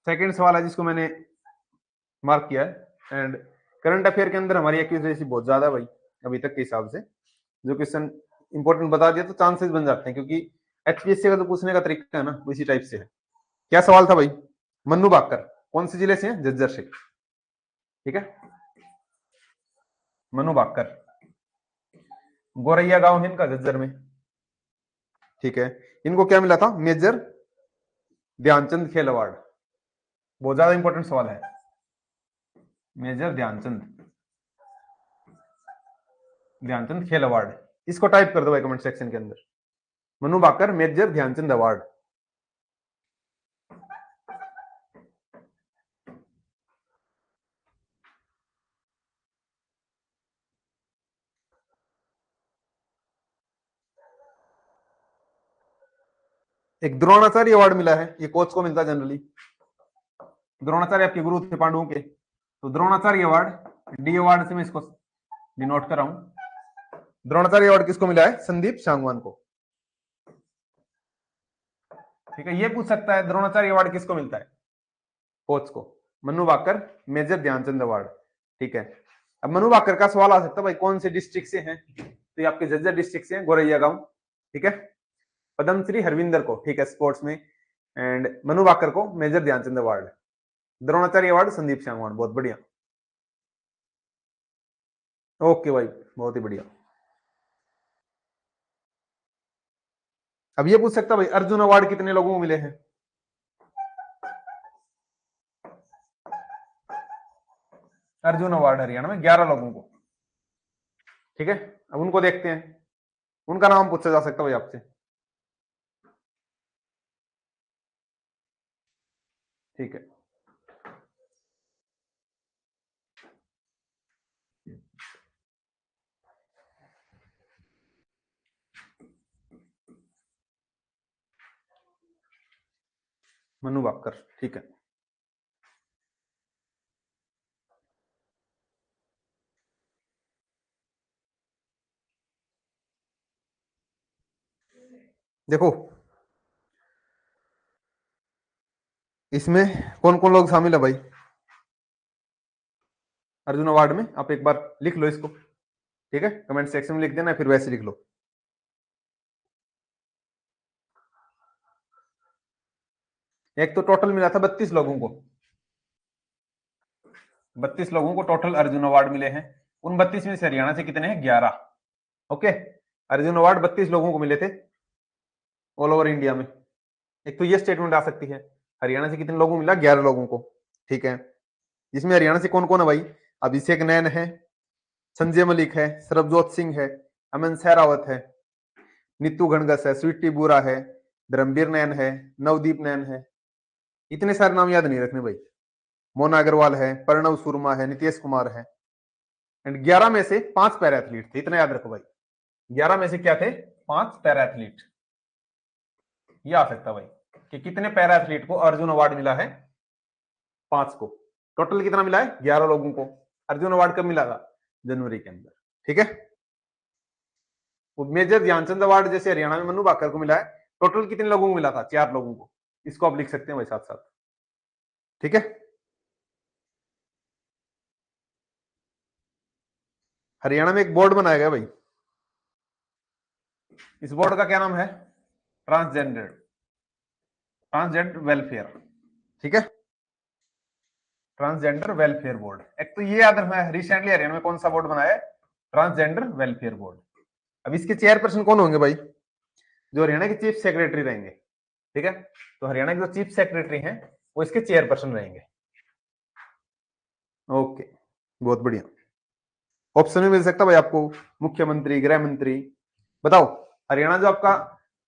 [SPEAKER 1] सेकंड सवाल है जिसको मैंने मार्क किया है। एंड करंट अफेयर के अंदर हमारी एक्यूरेसी बहुत ज्यादा है भाई अभी तक के हिसाब से। जो क्वेश्चन इंपॉर्टेंट बता दिया तो चांसेस बन जाते हैं, क्योंकि एचपीएससी का तो पूछने का तरीका है ना उसी टाइप से है। क्या सवाल था भाई? मन्नू बाकर कौन से जिले से हैं? झज्जर से, ठीक है। मनु बाकर, गोरैया गांव है इनका झज्जर में, ठीक है। इनको क्या मिला था? मेजर ध्यानचंद खेल अवार्ड। बहुत ज्यादा इंपॉर्टेंट सवाल है, मेजर ध्यानचंद, ध्यानचंद खेल अवार्ड। इसको टाइप कर दो भाई कमेंट सेक्शन के अंदर, मनु बाकर मेजर ध्यानचंद अवार्ड। एक द्रोणाचार्य अवार्ड मिला है, ये कोच को मिलता है जनरली। द्रोणाचार्य आपके गुरु थे पांडवों के, तो द्रोणाचार्य अवार्ड डी अवार्ड से मैं इसको डिनोट कर रहा हूं। द्रोणाचार्य अवार्ड किसको मिला है? संदीप सांगवान को, ठीक है। ये पूछ सकता है द्रोणाचार्य अवार्ड किसको मिलता है? कोच को। मनु बाकर मेजर ध्यानचंद अवार्ड, ठीक है। अब मनु बाकर का सवाल आ सकता है भाई कौन से डिस्ट्रिक्ट से हैं? तो ये आपके झज्जर डिस्ट्रिक्ट से हैं, गोरैया गांव, ठीक है। पद्मश्री हरविंदर को, ठीक है, स्पोर्ट्स में। एंड मनु बाकर को Major Dhyan Chand award, Dronacharya award Sandeep Sangwan. बहुत बढ़िया, ओके भाई, बहुत ही बढ़िया। अब ये पूछ सकता भाई अर्जुन अवार्ड कितने लोगों को मिले हैं? अर्जुन अवार्ड हरियाणा में 11 लोगों को, ठीक है। अब उनको देखते हैं, उनका नाम पूछा जा सकता भाई आपसे, ठीक है। मनु बाकर, ठीक है। देखो इसमें कौन कौन लोग शामिल है भाई अर्जुन अवार्ड में? आप एक बार लिख लो इसको, ठीक है, कमेंट सेक्शन में लिख देना, फिर वैसे लिख लो। एक तो टोटल मिला था 32 लोगों को, 32 लोगों को टोटल अर्जुन अवार्ड मिले हैं। उन 32 में से हरियाणा से कितने हैं? 11, ओके। अर्जुन अवार्ड 32 लोगों को मिले थे ऑल ओवर इंडिया में। एक तो ये स्टेटमेंट आ सकती है, हरियाणा से कितने लोगों को मिला? 11 लोगों को, ठीक है। इसमें हरियाणा से कौन कौन है भाई? अभिषेक नैन है, संजय मलिक है, सरबजोत सिंह है, अमन सहरावत है, नीतू घनघस है, स्वीटी बुरा है, धर्मवीर नैन है, नवदीप नैन है। इतने सारे नाम याद नहीं रखने भाई। मोना अग्रवाल है, प्रणव सुरमा है, नितेश कुमार है। एंड 11 में से 5 पैरा एथलीट थे, इतना याद रखो भाई। 11 में से क्या थे? 5 पैरा एथलीट। ये आ सकता भाई कि कितने पैरा एथलीट को अर्जुन अवार्ड मिला है? 5 को। टोटल कितना मिला है? 11 लोगों को। अर्जुन अवार्ड कब मिला था? जनवरी के अंदर। ठीक है। वो मेजर ध्यानचंद अवार्ड जैसे हरियाणा में मनु भाकर को मिला है, टोटल कितने लोगों को मिला था? 4 लोगों को। इसको आप लिख सकते हैं भाई साथ साथ। ठीक है। हरियाणा में एक बोर्ड बनाया गया भाई। इस बोर्ड का क्या नाम है? Transgender welfare. ठीक है। Transgender welfare board. एक तो ये याद रखना है, रिसेंटली हरियाणा में कौन सा बोर्ड बनाया है? Transgender welfare board. अब इसके चेयरपर्सन कौन होंगे भाई? जो हरियाणा के चीफ सेक्रेटरी रहेंगे। ठीक है। तो हरियाणा के जो चीफ सेक्रेटरी हैं वो इसके चेयरपर्सन रहेंगे। ओके, बहुत बढ़िया। ऑप्शन में मिल सकता भाई आपको, मुख्यमंत्री, गृह मंत्री। बताओ, हरियाणा जो आपका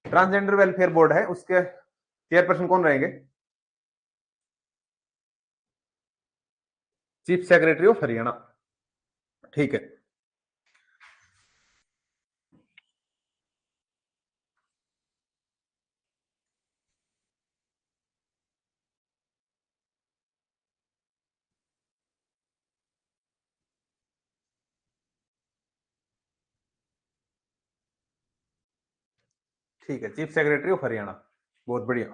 [SPEAKER 1] ट्रांसजेंडर वेलफेयर बोर्ड है उसके चेयरपर्सन कौन रहेंगे? Chief secretary of Haryana. ठीक है। ठीक है, चीफ सेक्रेटरी ऑफ हरियाणा। बहुत बढ़िया।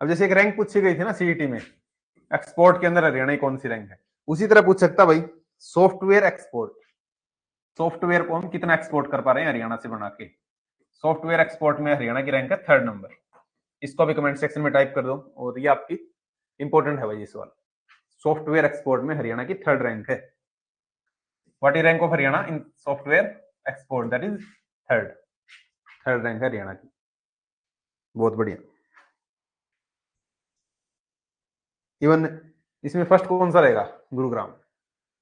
[SPEAKER 1] अब जैसे एक रैंक पूछी गई थी ना सीईटी में, एक्सपोर्ट के अंदर हरियाणा की कौन सी रैंक है, उसी तरह पूछ सकता भाई सॉफ्टवेयर एक्सपोर्ट। सॉफ्टवेयर को हम कितना एक्सपोर्ट कर पा रहे हैं हरियाणा से बना के। सॉफ्टवेयर एक्सपोर्ट में हरियाणा की रैंक है 3rd नंबर। इसको भी कमेंट सेक्शन में टाइप कर दो, और ये आपकी इंपॉर्टेंट है भाई ये सवाल। सॉफ्टवेयर एक्सपोर्ट में हरियाणा की 3rd रैंक है। What is rank of Haryana in software export? That is 3rd rank है हरियाणा की। बहुत बढ़िया। इवन इसमें फर्स्ट कौन सा रहेगा? गुरुग्राम।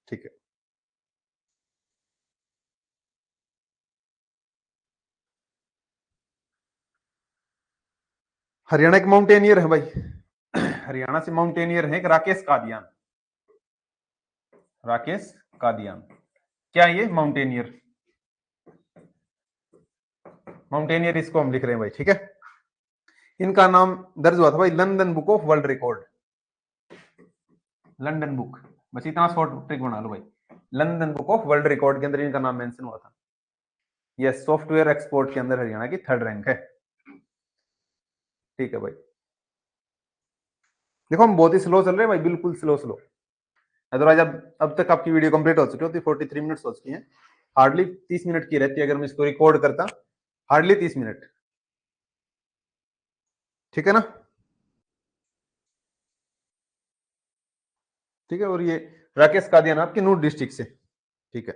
[SPEAKER 1] ठीक है। हरियाणा के माउंटेनियर है भाई। हरियाणा से माउंटेनियर है राकेश कादियान। राकेश कादियान क्या ये माउंटेनियर? माउंटेनियर इसको हम लिख रहे हैं भाई। ठीक है। इनका नाम दर्ज हुआ था भाई London book of world record. London book, बस इतना शॉर्ट ट्रिक बना लो भाई। London book of world record के अंदर इनका नाम मेंशन हुआ था। यस, सॉफ्टवेयर एक्सपोर्ट के अंदर हरियाणा की 3rd रैंक है। ठीक है भाई। देखो हम बहुत ही स्लो चल रहे हैं भाई, बिल्कुल स्लो स्लो। अदरवाइज अब तक आपकी वीडियो कंप्लीट हो चुकी होती, 43 मिनट्स हो चुकी हैं। हार्डली 30 मिनट की रहती है अगर मैं इसको रिकॉर्ड करता, हार्डली 30 मिनट। ठीक है ना? ठीक है। और ये राकेश कादियान आपके नूर डिस्ट्रिक्ट से। ठीक है।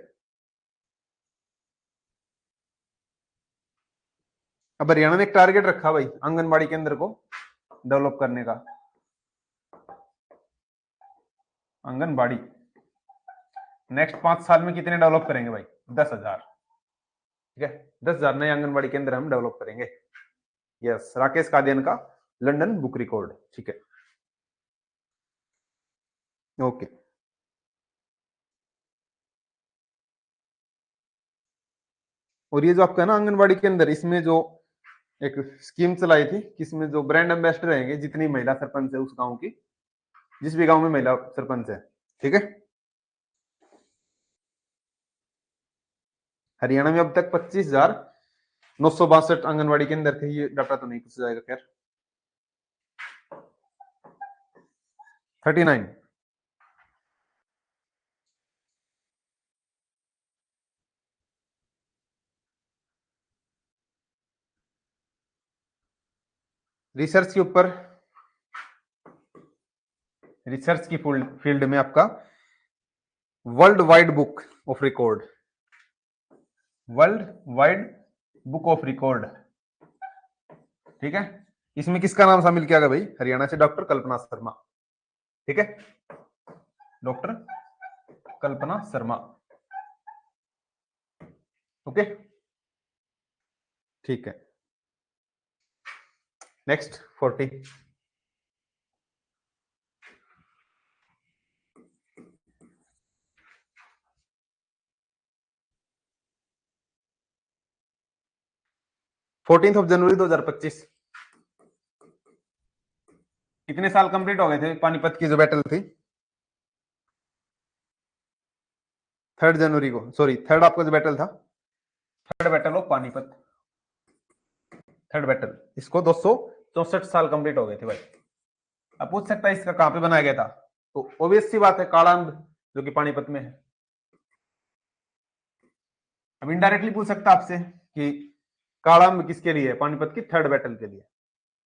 [SPEAKER 1] अब हरियाणा ने एक टारगेट रखा भाई आंगनबाड़ी केंद्र को डेवलप करने का। आंगनबाड़ी नेक्स्ट 5 साल में कितने डेवलप करेंगे भाई? 10,000। ठीक है, 10,000 नए आंगनबाड़ी केंद्र हम डेवलप करेंगे। यस, राकेश कादियान का लंदन बुक रिकॉर्ड। ठीक है। ओके। और ये जो आपका है ना आंगनबाड़ी के अंदर, इसमें जो एक स्कीम चलाई थी, किसमें जो ब्रांड एम्बेसडर रहेंगे जितनी महिला सरपंच है उस गांव की, जिस भी गांव में महिला सरपंच है। ठीक है। हरियाणा में अब तक 25,962 आंगनबाड़ी के अंदर थे। ये डाटा तो नहीं पूछा जाएगा खैर। 39। रिसर्च के ऊपर, रिसर्च की फील्ड में आपका world wide book of record, world wide book of record. ठीक है। इसमें किसका नाम शामिल किया गया भाई? हरियाणा से डॉक्टर कल्पना शर्मा। ठीक है, डॉक्टर कल्पना शर्मा। ओके, ठीक है। नेक्स्ट 40। Fourteen of January 2025। कितने साल कंप्लीट हो गए थे पानीपत की जो बैटल थी? 3 जनवरी को, सॉरी 3 आपका जो बैटल था, 3 बैटल ऑफ पानीपत, 3 बैटल, इसको 264 साल कंप्लीट हो गए थे भाई। अब पूछ सकता है इसका कहां पे बनाया गया था, तो ऑब्वियस सी बात है काड़ांब, जो कि पानीपत में है। अब इनडायरेक्टली पूछ सकता आपसे कि काड़ांब किसके लिए है? पानीपत की 3 बैटल के लिए।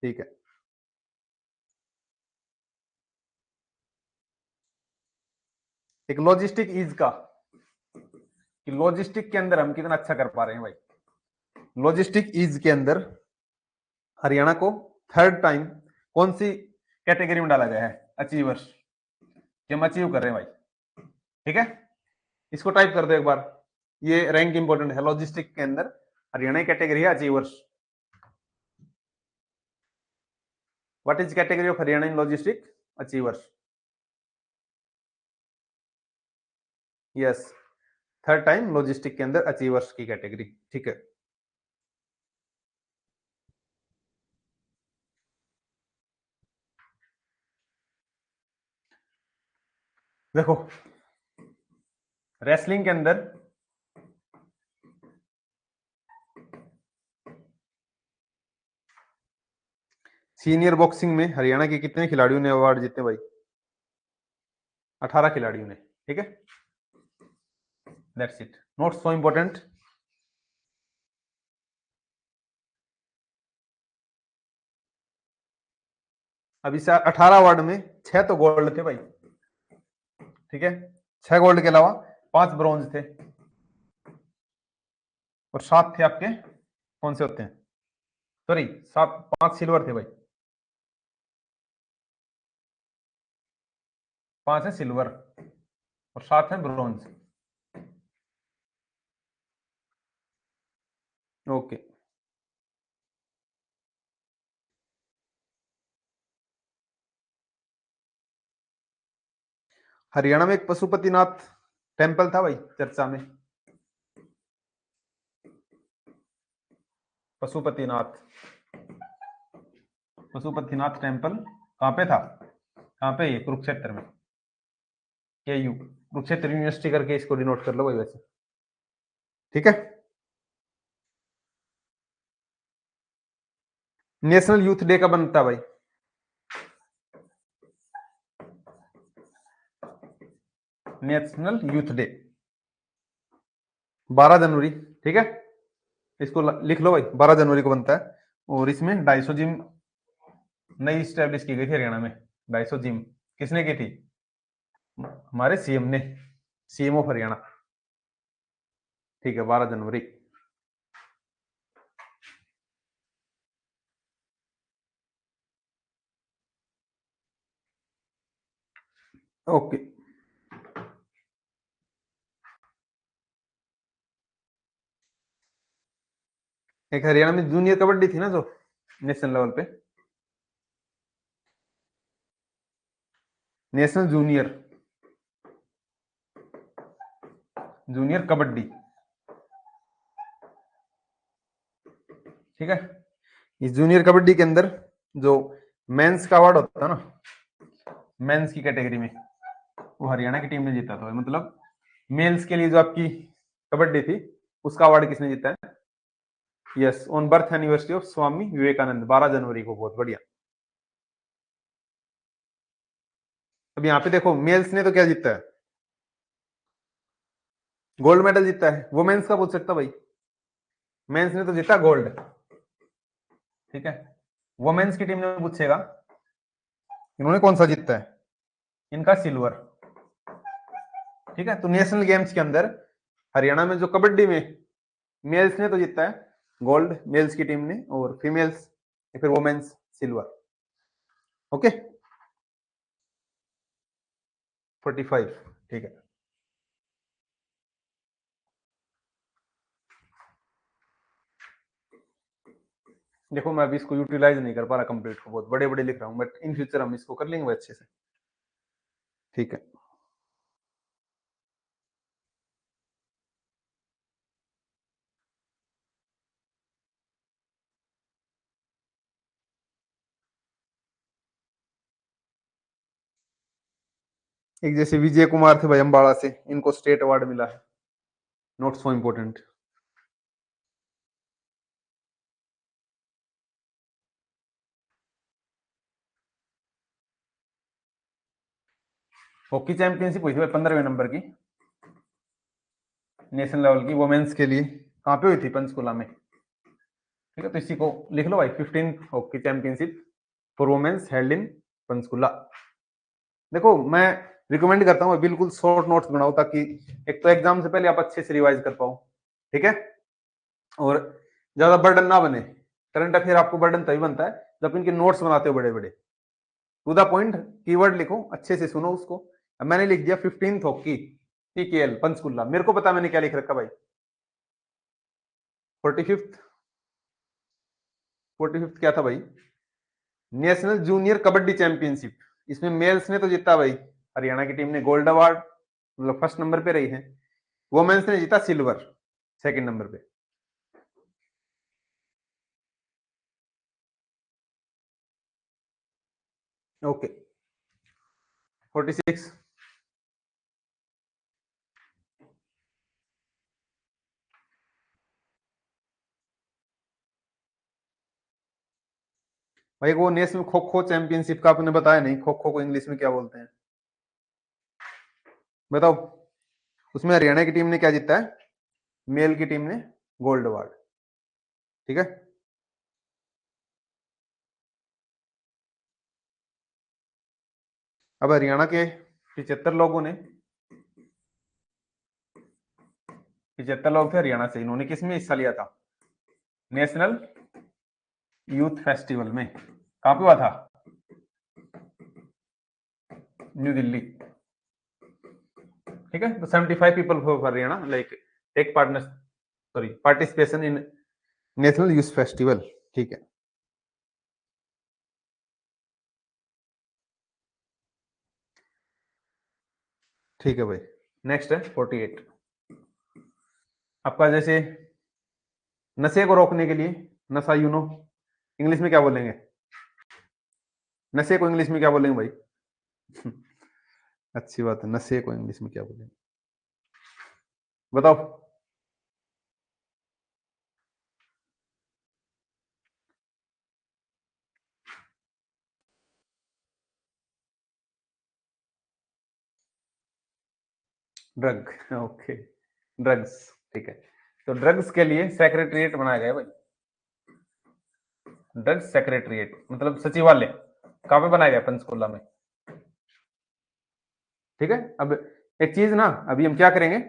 [SPEAKER 1] ठीक है, एक लॉजिस्टिक ईज का, कि लॉजिस्टिक के अंदर हम कितना अच्छा कर पा रहे हैं भाई। लॉजिस्टिक ईज के अंदर हरियाणा को 3rd टाइम कौन सी कैटेगरी में डाला गया है? अचीवर्स, कि हम अचीव कर रहे हैं भाई। ठीक है, इसको टाइप कर दो एक बार, ये रैंक इंपॉर्टेंट है। लॉजिस्टिक के अंदर हरियाणा कैटेगरी है achievers. What is category of Haryana in logistic? Achievers. Yes, 3rd time logistic के अंदर अचीवर्स की कैटेगरी। ठीक है, देखो रेसलिंग के अंदर सीनियर बॉक्सिंग में हरियाणा के कितने खिलाड़ियों ने अवार्ड जीते भाई? 18 खिलाड़ियों ने। ठीक है, that's it, not so important. अब इस 18 अवार्ड में 6 तो गोल्ड थे भाई। ठीक है, 6 गोल्ड के अलावा 5 ब्रॉन्ज थे और 7 थे आपके, कौन से होते हैं, सॉरी 5 सिल्वर थे भाई, 5 है सिल्वर और 7 है ब्रॉन्ज। ओके, हरियाणा में एक पशुपतिनाथ टेम्पल था भाई चर्चा में। पशुपतिनाथ, पशुपतिनाथ टेम्पल कहां पे था? कहां पे? ये कुरुक्षेत्र में, KU, कुरुक्षेत्र यूनिवर्सिटी करके इसको डिनोट कर लो भाई वैसे। ठीक है, नेशनल यूथ डे कब बनता है भाई? नेशनल यूथ डे 12 जनवरी। ठीक है, इसको लिख लो भाई, 12 जनवरी को बनता है। और इसमें 250 जिम नई स्टैब्लिश की गई थी हरियाणा में। 250 जिम किसने की थी? हमारे सीएम ने, सीएम ऑफ हरियाणा। ठीक है, 12 जनवरी। ओके, एक हरियाणा में जूनियर कबड्डी थी ना जो नेशनल लेवल पे, नेशनल जूनियर, जूनियर कबड्डी। ठीक है, इस जूनियर कबड्डी के अंदर जो मेंस का अवार्ड होता है ना, मेंस की कैटेगरी में, वो हरियाणा की टीम ने जीता था। मतलब मेल्स के लिए जो आपकी कबड्डी थी उसका अवार्ड किसने जीता है? Yes, on birth anniversary of Swami Vivekananda, 12 जनवरी को। बहुत बढ़िया। अब यहाँ पे देखो मेल्स ने तो क्या जीता है? गोल्ड मेडल जीता है। वुमेन्स का पूछ सकता भाई, मेंस ने तो जीता गोल्ड। ठीक है, वुमेन्स की टीम ने पूछेगा इन्होंने कौन सा जीता है? इनका सिल्वर। ठीक है, तो नेशनल गेम्स के अंदर हरियाणा में जो कबड्डी में मेल्स ने तो जीता है गोल्ड, मेल्स की टीम ने, और फीमेल्स या फिर वुमेन्स सिल्वर। ओके 45 ठीक है। देखो मैं अभी इसको यूटिलाइज नहीं कर पा रहा कंप्लीट को, बहुत बड़े बड़े लिख रहा हूँ, बट इन फ्यूचर हम इसको कर लेंगे अच्छे से। ठीक है एक जैसे विजय कुमार थे भाई अम्बाड़ा से, इनको स्टेट अवार्ड मिला है, not so important. Hockey championship हुई थी भाई 15वें नंबर की, नेशनल लेवल की वुमेन्स के लिए। कहाँ पे हुई थी? पंचकुला में। ठीक है तो इसी को लिख लो भाई, 15th hockey championship for womens held in Panchkula. देखो मैं रिकमेंड करता हूँ बिल्कुल शॉर्ट नोट्स बनाओ, ताकि एक तो एग्जाम से पहले आप अच्छे से रिवाइज कर पाओ। ठीक है और ज्यादा बर्डन ना बने। करंट अफेयर आपको बर्डन तभी बनता है जब इनके नोट्स बनाते हो बड़े बड़े। टू द पॉइंट कीवर्ड लिखो, अच्छे से सुनो उसको। अब मैंने लिख दिया 15th हॉकी टीकेएल पंचकुला, मेरे को पता मैंने क्या लिख रखा भाई। 45th 45th क्या था भाई? National junior kabaddi championship. इसमें मेल्स ने तो जीता भाई, हरियाणा की टीम ने गोल्ड अवार्ड, मतलब फर्स्ट नंबर पे रही है। वुमेन्स ने जीता सिल्वर, सेकंड नंबर पे। ओके 46 भाई वो नेशनल खो खो चैंपियनशिप का आपने बताया नहीं, खो खो को इंग्लिश में क्या बोलते हैं बताओ? उसमें हरियाणा की टीम ने क्या जीता है? मेल की टीम ने गोल्ड अवार्ड। ठीक है अब हरियाणा के 75 लोगों ने, 75 लोग थे हरियाणा से, इन्होंने किसमें हिस्सा लिया था? नेशनल यूथ फेस्टिवल में। कहां पे हुआ था? न्यू दिल्ली। ठीक है तो 75 people for Haryana like take partner, sorry participation in national youth festival. ठीक है ठीक है भाई। नेक्स्ट है 48 आपका, जैसे नशे को रोकने के लिए, नशा यूनो इंग्लिश में क्या बोलेंगे? नशे को इंग्लिश में क्या बोलेंगे भाई? अच्छी बात है, नशे को इंग्लिश में क्या बोलेंगे बताओ? Drug okay drugs. ठीक है तो ड्रग्स के लिए सेक्रेटरिएट बनाया गया भाई, ड्रग्स सेक्रेटरिएट मतलब सचिवालय। कहां पे बनाया गया? पंचकुला में। ठीक है अब एक चीज ना, अभी हम क्या करेंगे,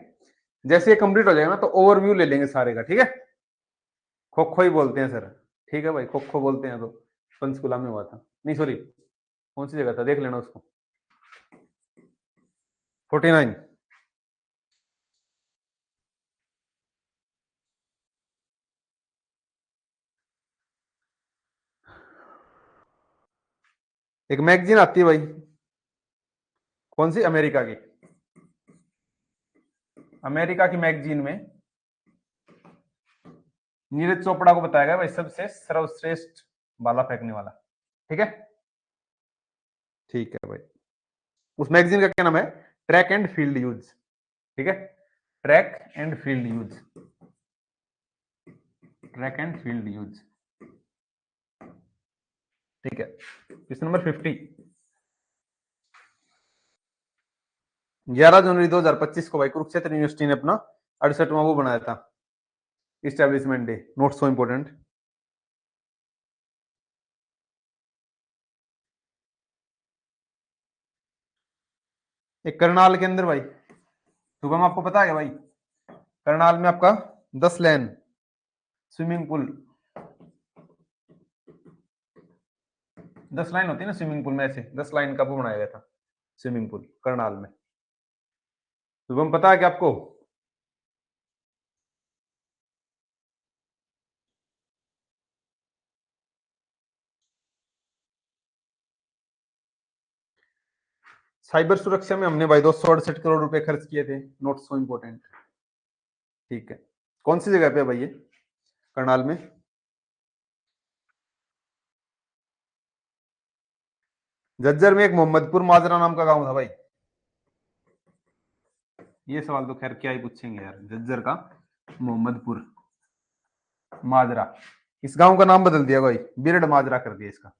[SPEAKER 1] जैसे ये कंप्लीट हो जाएगा ना तो ओवरव्यू ले लेंगे सारे का। ठीक है खो खो ही बोलते हैं सर। ठीक है भाई खो खो बोलते हैं तो पंचकुला में हुआ था, नहीं सॉरी कौन सी जगह था देख लेना उसको। 49 एक मैगजीन आती है भाई, कौन सी? अमेरिका की, अमेरिका की मैगजीन में नीरज चोपड़ा को बताया गया भाई सबसे सर्वश्रेष्ठ भाला फेंकने वाला। ठीक है ठीक है भाई। उस मैगजीन का क्या नाम है? Track and field use. ठीक है track and field use, track and field use. ठीक है क्वेश्चन नंबर 50। 11 जनवरी 2025 को भाई कुरुक्षेत्र यूनिवर्सिटी ने अपना 68वां वो बनाया था, establishment day, not so important. एक करनाल के अंदर भाई, शुभम आपको पता है भाई, करनाल में आपका 10 लेन स्विमिंग पूल 10 लाइन होती है ना स्विमिंग पूल में, ऐसे 10 लाइन का वो बनाया गया था स्विमिंग पूल करनाल में। शुभम पता है क्या आपको? साइबर सुरक्षा में हमने भाई 268 करोड़ रुपए खर्च किए थे, नॉट सो इम्पोर्टेंट। ठीक है, कौन सी जगह पे है भाई ये करनाल में? झज्जर में एक मोहम्मदपुर माजरा नाम का गांव था भाई। ये सवाल तो खैर क्या ही पूछेंगे यार, झज्जर का मोहम्मदपुर माजरा, इस गांव का नाम बदल दिया भाई, बिरड माजरा कर दिया इसका,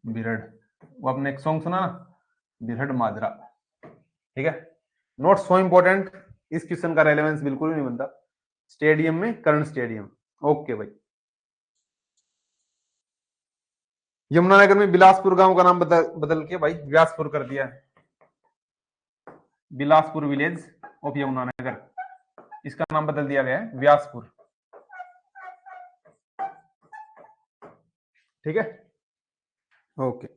[SPEAKER 1] बिरड। वो आपने एक सॉन्ग सुना ना, बिरड माजरा। ठीक है, नॉट सो इंपॉर्टेंट, इस क्वेश्चन का रेलेवेंस बिल्कुल नहीं बनता। स्टेडियम में कर्ण स्टेडियम। ओके भाई। यमुनानगर में बिलासपुर गांव का नाम बदल के भाई व्यासपुर कर दिया है, बिलासपुर विलेज ऑफ यमुनानगर, इसका नाम बदल दिया गया है व्यासपुर। ठीक है, ओके।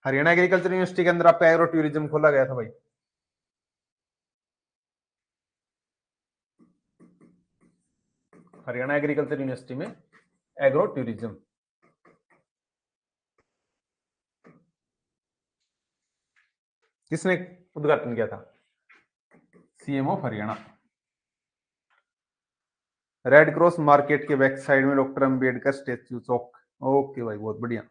[SPEAKER 1] हरियाणा एग्रीकल्चर यूनिवर्सिटी के अंदर आपका एग्रो टूरिज्म खोला गया था भाई। हरियाणा एग्रीकल्चर यूनिवर्सिटी में एग्रो टूरिज्म। किसने उद्घाटन किया था? CM of Haryana. Red cross market के बैक साइड में डॉक्टर अंबेडकर स्टेच्यू चौक। ओके भाई, बहुत बढ़िया।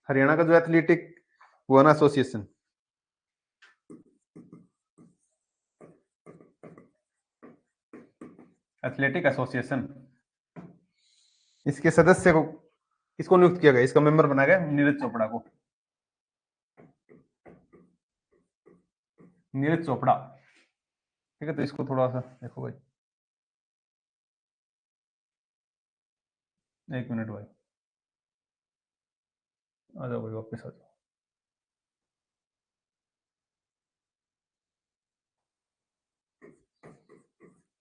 [SPEAKER 1] हरियाणा का जो एथलेटिक हुआ ना एसोसिएशन, एथलेटिक एसोसिएशन, इसके सदस्य को किसको नियुक्त किया गया? इसका मेंबर बनाया गया नीरज चोपड़ा को। नीरज चोपड़ा। ठीक है, तो इसको थोड़ा सा देखो भाई, एक मिनट भाई, आ जाओ भाई वापस आ जाओ।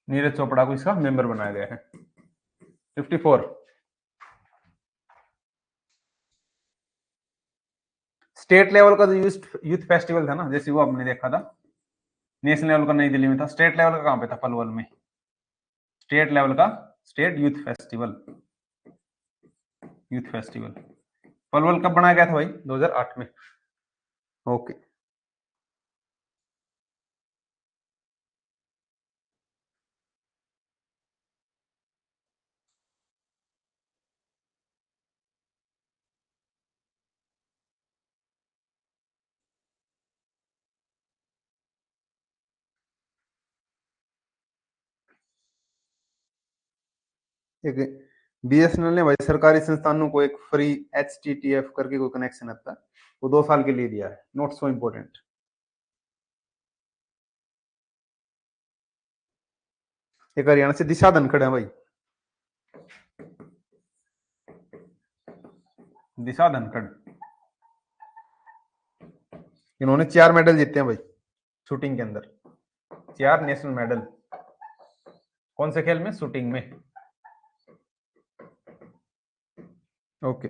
[SPEAKER 1] नीरज चोपड़ा को इसका मेंबर बनाया गया है। 54। स्टेट लेवल का जो यूथ फेस्टिवल था ना, जैसे वो आपने देखा था, नेशनल लेवल का नई दिल्ली में था, स्टेट लेवल का कहां पे था? पलवल में। स्टेट लेवल का state youth festival, youth festival Palwal कब बनाया गया था भाई? 2008 में। ओके। एक बीएसएनएल ने भाई सरकारी संस्थानों को एक फ्री HTTF करके कोई कनेक्शन आता है, वो 2 साल के लिए दिया है, नॉट सो इम्पोर्टेंट। एक हरियाणा से दिशा धनखड़ है भाई, दिशा धनखड़। इन्होंने 4 मेडल जीते हैं भाई शूटिंग के अंदर, 4 नेशनल मेडल। कौन से खेल में? शूटिंग में। ओके।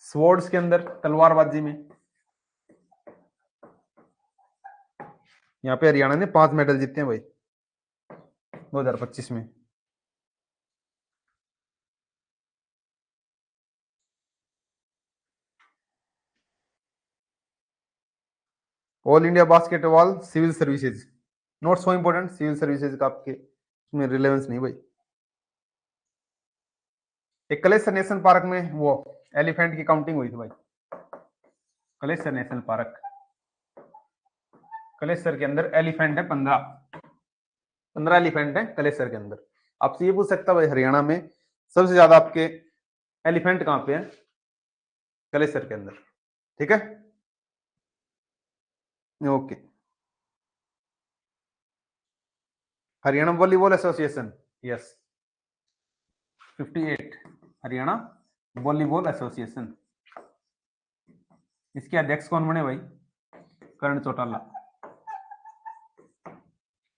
[SPEAKER 1] स्वर्ड्स के अंदर तलवारबाजी में यहाँ पे हरियाणा ने 5 मेडल जीते हैं भाई 2025 में। All India basketball civil services, not so important, civil services का आपके उसमें रिलेवेंस नहीं भाई। एक कलेसर नेशनल पार्क में वो एलिफेंट की काउंटिंग हुई थी भाई, कलेसर नेशनल पार्क, कलेसर के अंदर एलिफेंट है 15 एलिफेंट है कलेसर के अंदर। आपसे ये पूछ सकता भाई हरियाणा में सबसे ज्यादा आपके एलिफेंट कहां पे है? कलेसर के अंदर। ठीक है, okay. Haryana volleyball association, yes 58 Haryana volleyball association. इसके अध्यक्ष कौन बने भाई? कर्ण चौटाला।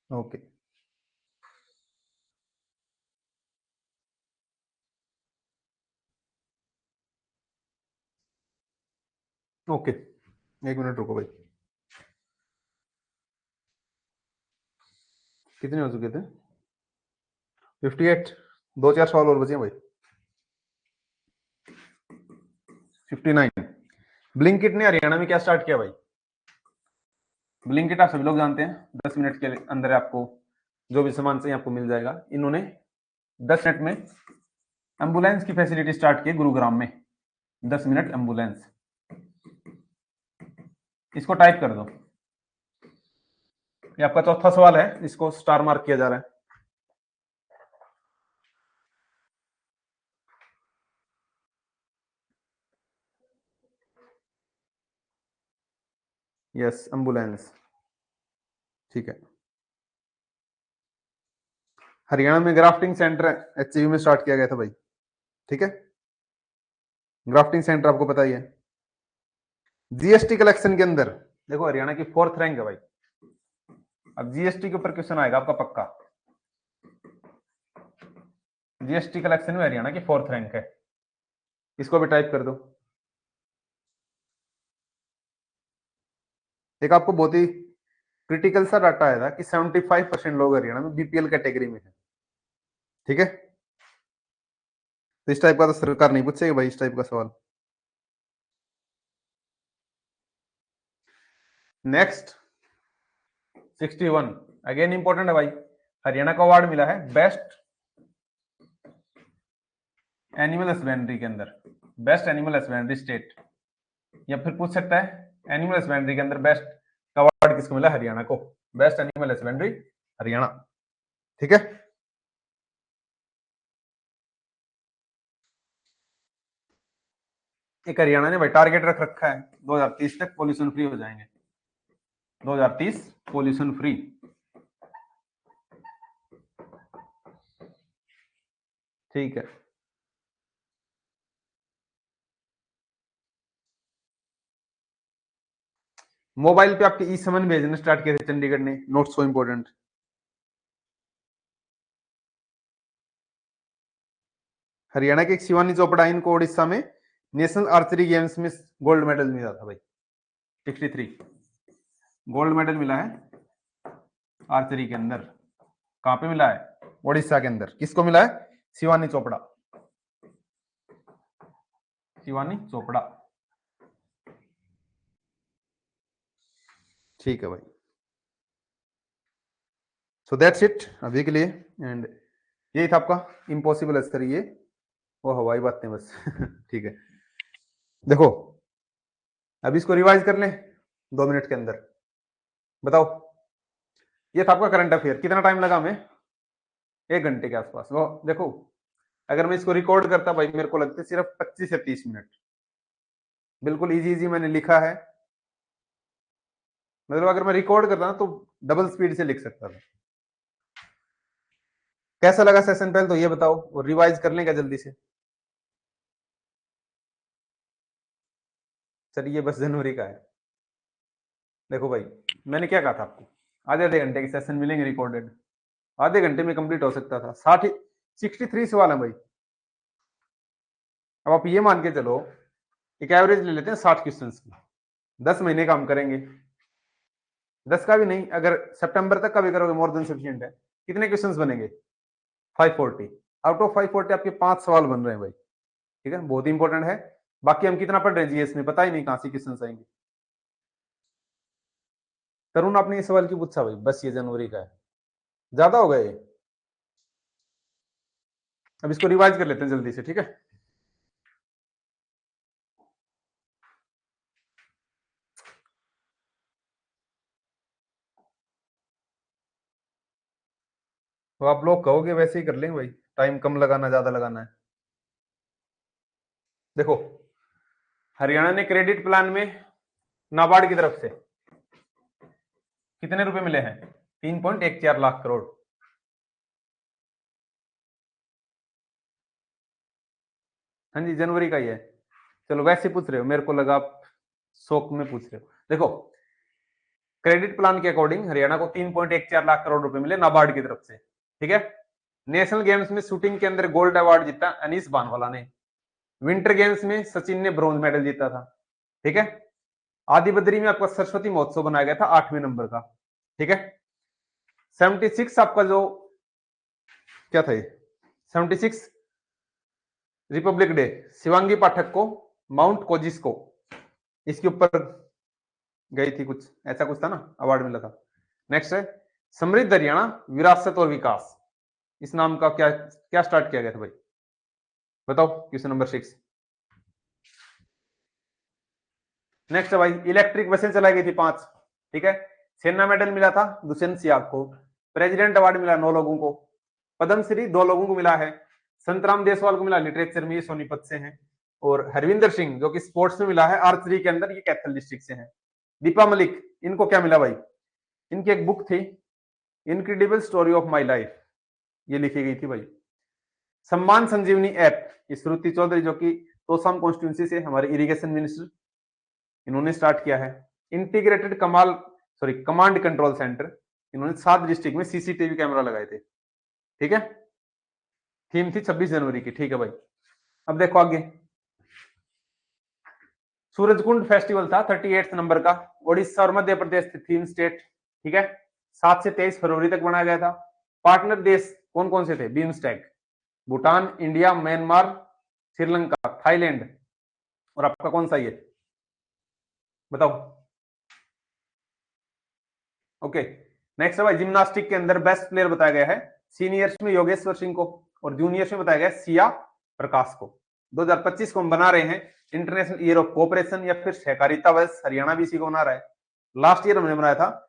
[SPEAKER 1] ओके ओके, एक मिनट रुको भाई। कितने हो चुके थे? 58। 2-4 सवाल और बचे हैं भाई। 59। ब्लिंकिट ने हरियाणा में क्या स्टार्ट किया भाई? ब्लिंकिट आप सभी लोग जानते हैं, 10 मिनट के अंदर आपको जो भी सामान चाहिए आपको मिल जाएगा। इन्होंने 10 मिनट में एम्बुलेंस की फैसिलिटी स्टार्ट की गुरुग्राम में। 10 मिनट एम्बुलेंस, इसको टाइप कर दो। ये आपका चौथा सवाल है, इसको स्टार मार्क किया जा रहा है। यस एम्बुलेंस, ठीक है। हरियाणा में ग्राफ्टिंग सेंटर एचसीवी में स्टार्ट किया गया था भाई, ठीक है। ग्राफ्टिंग सेंटर आपको पता ही है। जीएसटी कलेक्शन के अंदर देखो हरियाणा की 4th रैंक है भाई। अब जीएसटी के ऊपर क्वेश्चन आएगा आपका पक्का। जीएसटी कलेक्शन में हरियाणा की 4th रैंक है, इसको भी टाइप कर दो। एक आपको बहुत ही क्रिटिकल सा डाटा आया था कि 75% लोग हरियाणा में बीपीएल कैटेगरी में है, ठीक है। तो इस टाइप का तो सरकार नहीं पूछेगी भाई, इस टाइप का सवाल। नेक्स्ट 61 अगेन इंपॉर्टेंट है भाई। हरियाणा को अवार्ड मिला है बेस्ट एनिमल हस्बेंड्री के अंदर, बेस्ट एनिमल हस्बेंड्री स्टेट। या फिर पूछ सकता है एनिमल हस्बेंड्री के अंदर बेस्ट अवार्ड किसको मिला? हरियाणा को, बेस्ट एनिमल हस्बेंड्री हरियाणा, ठीक है। एक हरियाणा ने भाई टारगेट रख रखा है 2030 तक पोल्यूशन फ्री हो जाएंगे। 2030 पोल्यूशन फ्री, ठीक है। मोबाइल पे आपके ई समन भेजना स्टार्ट किए थे चंडीगढ़ ने, नोट सो इंपॉर्टेंट। हरियाणा के एक शिवानी चोपड़ा, इनको उड़ीसा में नेशनल आर्चरी गेम्स में गोल्ड मेडल मिला था भाई, 63 गोल्ड मेडल मिला है आर्चरी के अंदर। कहां पे मिला है? उड़ीसा के अंदर। किसको मिला है? शिवानी चोपड़ा, शिवानी चोपड़ा, ठीक है भाई। सो दैट्स इट अभी के लिए। एंड यही था आपका इम्पॉसिबल आंसर, ये वो हवाई बातें बस ठीक है। देखो अब इसको रिवाइज कर लें 2 मिनट के अंदर। बताओ, ये था आपका करंट अफेयर। कितना टाइम लगा हमें? 1 घंटे के आसपास। वो देखो अगर मैं इसको रिकॉर्ड करता भाई, मेरे को लगते सिर्फ 25 से 30 मिनट। बिल्कुल इजी इजी मैंने लिखा है, मतलब अगर मैं रिकॉर्ड करता ना तो डबल स्पीड से लिख सकता था। कैसा लगा सेशन? पहले तो ये बताओ, और रिवाइज कर लें क्या जल्दी से? सर ये बस जनवरी का है। देखो भाई मैंने क्या कहा था आपको, आधे आधे घंटे के सेशन मिलेंगे रिकॉर्डेड, आधे घंटे में कंप्लीट हो सकता था। 63 सवाल है भाई। अब आप ये मान के चलो, एक एवरेज ले लेते हैं 60 क्वेश्चन की, 10 महीने काम करेंगे। 10 का भी नहीं, अगर सितंबर तक का भी करोगे मोर देन सफिशिएंट है। कितने क्वेश्चंस बनेंगे? 540। आउट ऑफ 540 आपके 5 सवाल बन रहे हैं भाई, ठीक है। बहुत इंपॉर्टेंट है। बाकी हम कितना पढ़ रहे हैं जीएस में पता ही नहीं कहां से क्वेश्चन आएंगे। तरुण आपने ये सवाल क्यों पूछा भाई? बस ये जनवरी का है, ज्यादा हो गए। अब इसको रिवाइज कर लेते हैं जल्दी से, ठीक है। तो आप लोग कहोगे वैसे ही कर लेंगे भाई, टाइम कम लगाना ज्यादा लगाना है। देखो हरियाणा ने क्रेडिट प्लान में नाबार्ड की तरफ से कितने रुपए मिले हैं? 3.14 लाख करोड़। हाँ जी, जनवरी का ही है। चलो वैसे पूछ रहे हो, मेरे को लगा आप शौक में पूछ रहे हो। देखो, क्रेडिट प्लान के अकॉर्डिंग हरियाणा को 3.14 लाख करोड़ रुपए मिले नाबार्ड की तरफ से। ठीक है। नेशनल गेम्स में शूटिंग के अंदर गोल्ड अवार्ड जीता अनीस बानवाला ने। विंटर गेम्स में सचिन ने ब्रॉन्ज मेडल जीता था। ठीक है। आदि बद्री में आपका सरस्वती महोत्सव बनाया गया था 8वें नंबर का। ठीक है। 76 आपका जो क्या था, 76 रिपब्लिक डे शिवांगी पाठक को माउंट कोजिस को इसके ऊपर गई थी, कुछ ऐसा कुछ था ना, अवार्ड मिला था। नेक्स्ट है समृद्ध हरियाणा विरासत और विकास। इस नाम का क्या क्या स्टार्ट किया गया था भाई, बताओ, क्वेश्चन नंबर 6। नेक्स्ट है भाई, इलेक्ट्रिक बसें चलाई गई थी 5। ठीक है। सेना मेडल मिला था दुष्यंत सियाग को। प्रेसिडेंट अवार्ड मिला 9 लोगों को। पद्मश्री 2 लोगों को मिला है। संतराम देसवाल को मिला लिटरेचर में, ये सोनीपत से हैं। और हरविंदर सिंह जो कि स्पोर्ट्स में मिला है आर्चरी के अंदर, ये कैथल डिस्ट्रिक्ट से हैं। दीपा मलिक, इनको क्या मिला भाई, इनकी एक बुक थी incredible story of my life, ये लिखी गई थी भाई। सम्मान संजीवनी ऐप, श्रुति चौधरी जो कि तोसाम कॉन्स्टिट्यूंसी से हमारे इरिगेशन मिनिस्टर, इन्होंने स्टार्ट किया है। इंटीग्रेटेड कमांड कंट्रोल सेंटर, इन्होंने 7 डिस्ट्रिक्ट में सीसीटीवी कैमरा लगाए थे। ठीक है। थीम थी 26 जनवरी की। ठीक है भाई। अब देखो आगे, सूरजकुंड फेस्टिवल था 38 नंबर का, ओडिशा और मध्य प्रदेश थे थीम स्टेट। ठीक है। 7 से 23 फरवरी तक बनाया गया था। पार्टनर देश कौन कौन से थे, BIMSTEC, Bhutan, India, Myanmar, Sri Lanka, Thailand, और आपका कौन सा ये बताओ। ओके। नेक्स्ट है भाई, जिम्नास्टिक के अंदर बेस्ट प्लेयर बताया गया है सीनियर्स में योगेश्वर सिंह को, और जूनियर्स में बताया गया सिया प्रकाश को। 2025 को हम बना रहे हैं इंटरनेशनल ईयर ऑफ कोऑपरेशन या फिर सहकारिता वर्ष, हरियाणा भी इसी को बना रहा है। लास्ट ईयर हमने बनाया था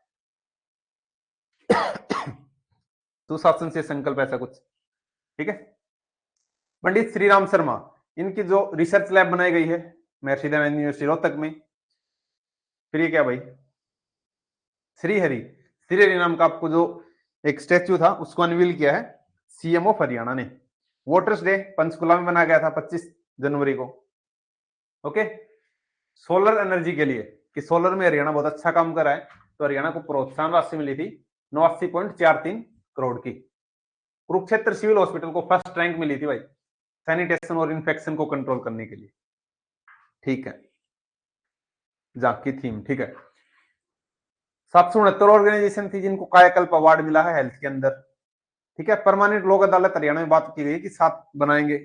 [SPEAKER 1] सुशासन से संकल्प, ऐसा कुछ। ठीक है। पंडित श्री राम शर्मा, इनकी जो रिसर्च लैब बनाई गई है महर्षि दयानंद यूनिवर्सिटी रोहतक में। फिर ये क्या भाई, श्रीहरि, श्रीहरि नाम का आपको जो एक स्टैच्यू था उसको अनवील किया है सीएम ऑफ हरियाणा ने। वोटर्स डे पंचकुला में बनाया गया था 25 जनवरी को। ओके। सोलर एनर्जी के लिए कि सोलर में हरियाणा बहुत अच्छा काम कर रहा है, तो हरियाणा को प्रोत्साहन राशि मिली थी 89.43 करोड़ की। कुरुक्षेत्र सिविल हॉस्पिटल को फर्स्ट रैंक मिली थी भाई सैनिटेशन और इन्फेक्शन को कंट्रोल करने के लिए। ठीक है, जाकी थीम। ठीक है। 769 ऑर्गेनाइजेशन थी जिनको कायाकल्प अवार्ड मिला है हेल्थ के अंदर। ठीक है। परमानेंट लोक अदालत हरियाणा में बात की गई कि 7 बनाएंगे,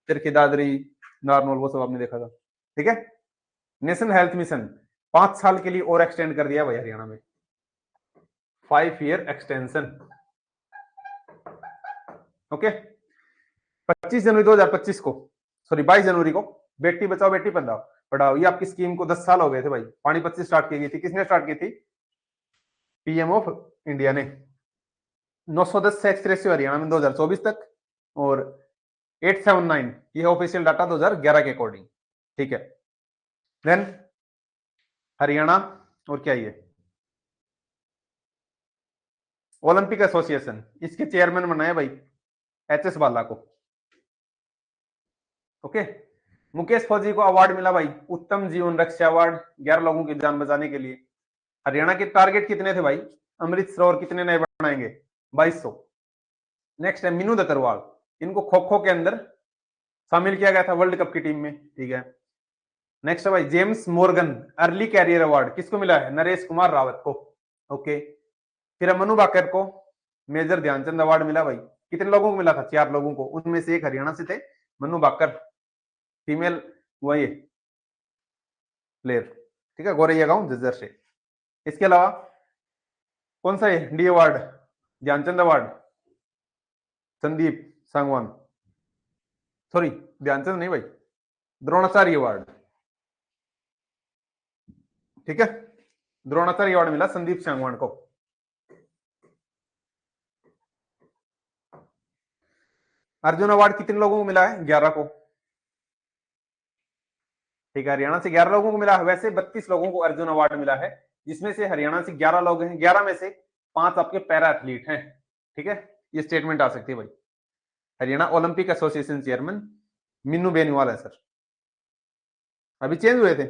[SPEAKER 1] तिरखी दादरी, नारनौल, वो सब आपने देखा था। ठीक है। नेशनल हेल्थ मिशन 5 साल के लिए और एक्सटेंड कर दिया भाई हरियाणा में, 5 ईयर एक्सटेंशन। ओके। 25 जनवरी 2025 को, सॉरी 22 जनवरी को, बेटी बचाओ बेटी पढ़ाओ ये आपकी स्कीम को 10 साल हो गए थे भाई। पानीपत से स्टार्ट की गई थी, किसने स्टार्ट की थी, पीएम ऑफ इंडिया ने। 910 सेक्स रेशियो हरियाणा में 2024 तक, और 879 ये ऑफिशियल डाटा 2011 के अकॉर्डिंग। ठीक है। देन हरियाणा और क्या ये ओलंपिक एसोसिएशन, इसके चेयरमैन बनाए भाई एचएस बाला को। ओके। मुकेश फौजी को अवार्ड मिला भाई उत्तम जीवन रक्षा अवार्ड, 11 लोगों की जान बचाने के लिए। हरियाणा के टारगेट कितने थे भाई, अमृत सरोवर कितने नए बनाएंगे, 2200। नेक्स्ट है मिनू दत्तरवाल, इनको खो खो के अंदर शामिल किया गया था वर्ल्ड कप की टीम में। ठीक है। नेक्स्ट है भाई James Morgan early career award, किसको मिला है, नरेश कुमार रावत को। ओके। फिर मनु बाकर को मेजर ध्यानचंद अवार्ड मिला भाई, कितने लोगों को मिला था, 4 लोगों को, उनमें से एक हरियाणा से थे मनु बाकर, फीमेल वही प्लेयर। ठीक है। गोरैया गांव झज्जर से। इसके अलावा कौन सा है D award, Dhyan Chand award Sandeep Sangwan, sorry Dhyan Chand नहीं भाई, द्रोणाचार्य अवार्ड। ठीक है। द्रोणाचार्य अवार्ड मिला संदीप सांगवान को। अर्जुन अवार्ड कितने लोगों को मिला है, 11 को। ठीक है। हरियाणा से 11 लोगों को मिला है। वैसे 32 लोगों को अर्जुन अवार्ड मिला है, जिसमें से हरियाणा से 11 लोग हैं, 11 में से 5 आपके पैरा एथलीट हैं। ठीक है। ये स्टेटमेंट आ सकती है भाई। Haryana Olympic association chairman Meenu Beniwal है सर, अभी चेंज हुए थे।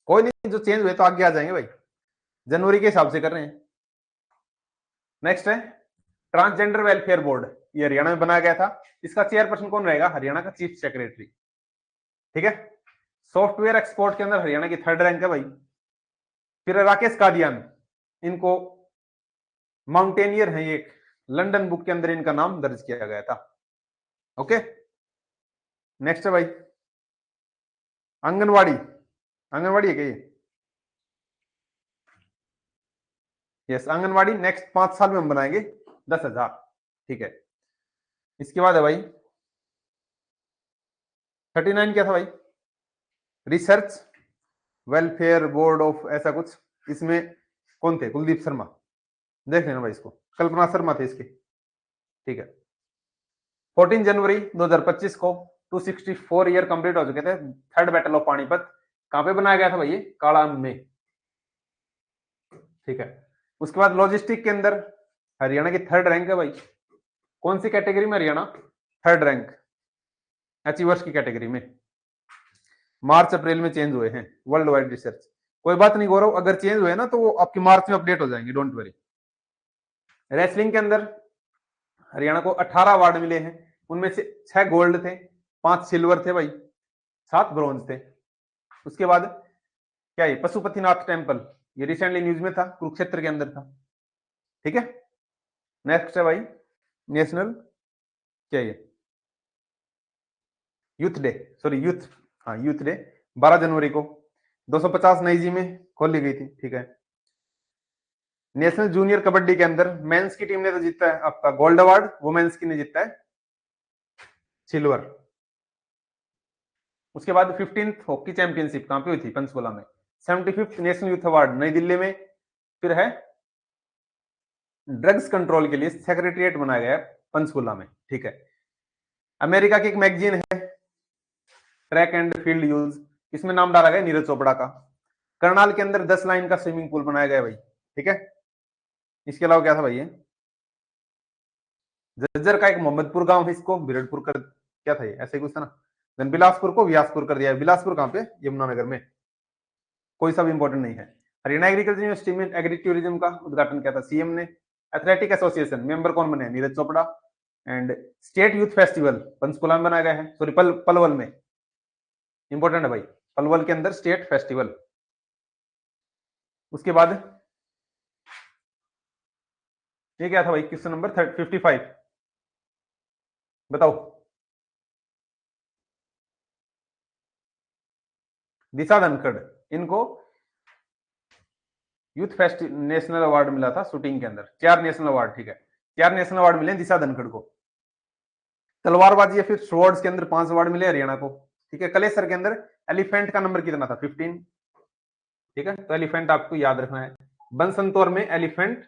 [SPEAKER 1] कोई नहीं, जो चेंज हुए तो आगे आ जाएंगे भाई, जनवरी के हिसाब से कर रहे हैं। नेक्स्ट है ट्रांसजेंडर वेलफेयर बोर्ड, ये हरियाणा में बनाया गया था। इसका चेयरपर्सन कौन रहेगा? हरियाणा का चीफ सेक्रेटरी। ठीक है। सॉफ्टवेयर एक्सपोर्ट के अंदर हरियाणा की थर्ड रैंक है भाई। फिर राकेश कादियान, इनको माउंटेनियर है, एक लंदन बुक के अंदर इनका नाम दर्ज किया गया था। ओके। नेक्स्ट है भाई आंगनवाड़ी, आंगनवाड़ी है क्या ये? यस, आंगनवाड़ी नेक्स्ट 5 साल में हम बनाएंगे 10,000। ठीक है। इसके बाद है भाई 39 क्या था भाई? रिसर्च वेलफेयर बोर्ड ऑफ ऐसा कुछ, इसमें कौन थे? कुलदीप शर्मा, देख लेना भाई इसको, कल्पना शर्मा थे इसके। ठीक है। 14 जनवरी 2025 को 264 ईयर कंप्लीट हो चुके थे थर्ड बैटल ऑफ पानीपत। कहां पे बनाया गया था भाई? कालाम में। ठीक है। उसके बाद लॉजिस्टिक के अंदर हरियाणा की थर्ड रैंक है भाई। कौन सी कैटेगरी में हरियाणा? थर्ड रैंक, अचीवर्स की कैटेगरी में। मार्च अप्रैल में चेंज हुए हैं वर्ल्ड वाइड रिसर्च। कोई बात नहीं गौरव, अगर चेंज हुए ना तो वो आपके मार्च में अपडेट हो जाएंगे, डोंट वरी। रेसलिंग के अंदर हरियाणा को 18 अवार्ड मिले हैं, उनमें से 6 गोल्ड थे, 5 सिल्वर थे भाई, 7 ब्रॉन्ज थे। उसके बाद क्या ये पशुपतिनाथ टेम्पल, ये रिसेंटली न्यूज में था, कुरुक्षेत्र के अंदर था। ठीक है। नेक्स्ट है भाई नेशनल क्या ये यूथ डे, सॉरी यूथ, हाँ यूथ डे 12 जनवरी को 250 नई जिमें खोली गई थी। ठीक है। नेशनल जूनियर कबड्डी के अंदर मेंस की टीम ने तो जीता है आपका गोल्ड अवार्ड, वुमेन्स की ने जीता है सिल्वर। उसके बाद 15th हॉकी चैंपियनशिप कहां पे हुई थी? पंचकुला में। 75th नेशनल यूथ अवार्ड नई दिल्ली में। फिर है ड्रग्स कंट्रोल के लिए सेक्रेटरिएट बनाया गया है पंचकुला में। ठीक है। अमेरिका की एक मैगजीन है ट्रैक एंड फील्ड यूज, इसमें नाम डाला गया नीरज चोपड़ा का। करनाल के अंदर 10 लाइन का स्विमिंग पूल बनाया गया भाई। ठीक है। इसके अलावा क्या था भाई? जज्जर का एक मोहम्मदपुर गांव है, इसको बिरडपुर कर, क्या था ये? ऐसे कुछ था ना। देन बिलासपुर को व्यासपुर कर दिया है। बिलासपुर कहां पे? यमुनानगर में। कोई सा भी इंपॉर्टेंट नहीं है। हरियाणा एग्रीकल्चर यूनिवर्सिटी में एग्री टूरिज्म का उद्घाटन किया था सीएम ने। एथलेटिक एसोसिएशन मेंबर कौन बने? Neeraj Chopra. And state youth festival Panchkula में बनाया गया है, सॉरी पलवल में। इंपॉर्टेंट है भाई, पलवल के अंदर स्टेट फेस्टिवल। उसके बाद ये क्या था भाई? क्वेश्चन नंबर 55 बताओ। दिशा धनखड़, इनको यूथ फेस्टिवल नेशनल अवार्ड मिला था शूटिंग के अंदर, 4 नेशनल अवार्ड। ठीक है। 4 नेशनल अवार्ड मिले दिशा धनखड़ को। तलवारबाजी या फिर स्वॉर्ड्स के अंदर 5 अवार्ड मिले हरियाणा को। ठीक है। कलेसर के अंदर एलिफेंट का नंबर कितना था? 15। ठीक है। तो एलिफेंट आपको याद रखना है। बनसंतौर में एलिफेंट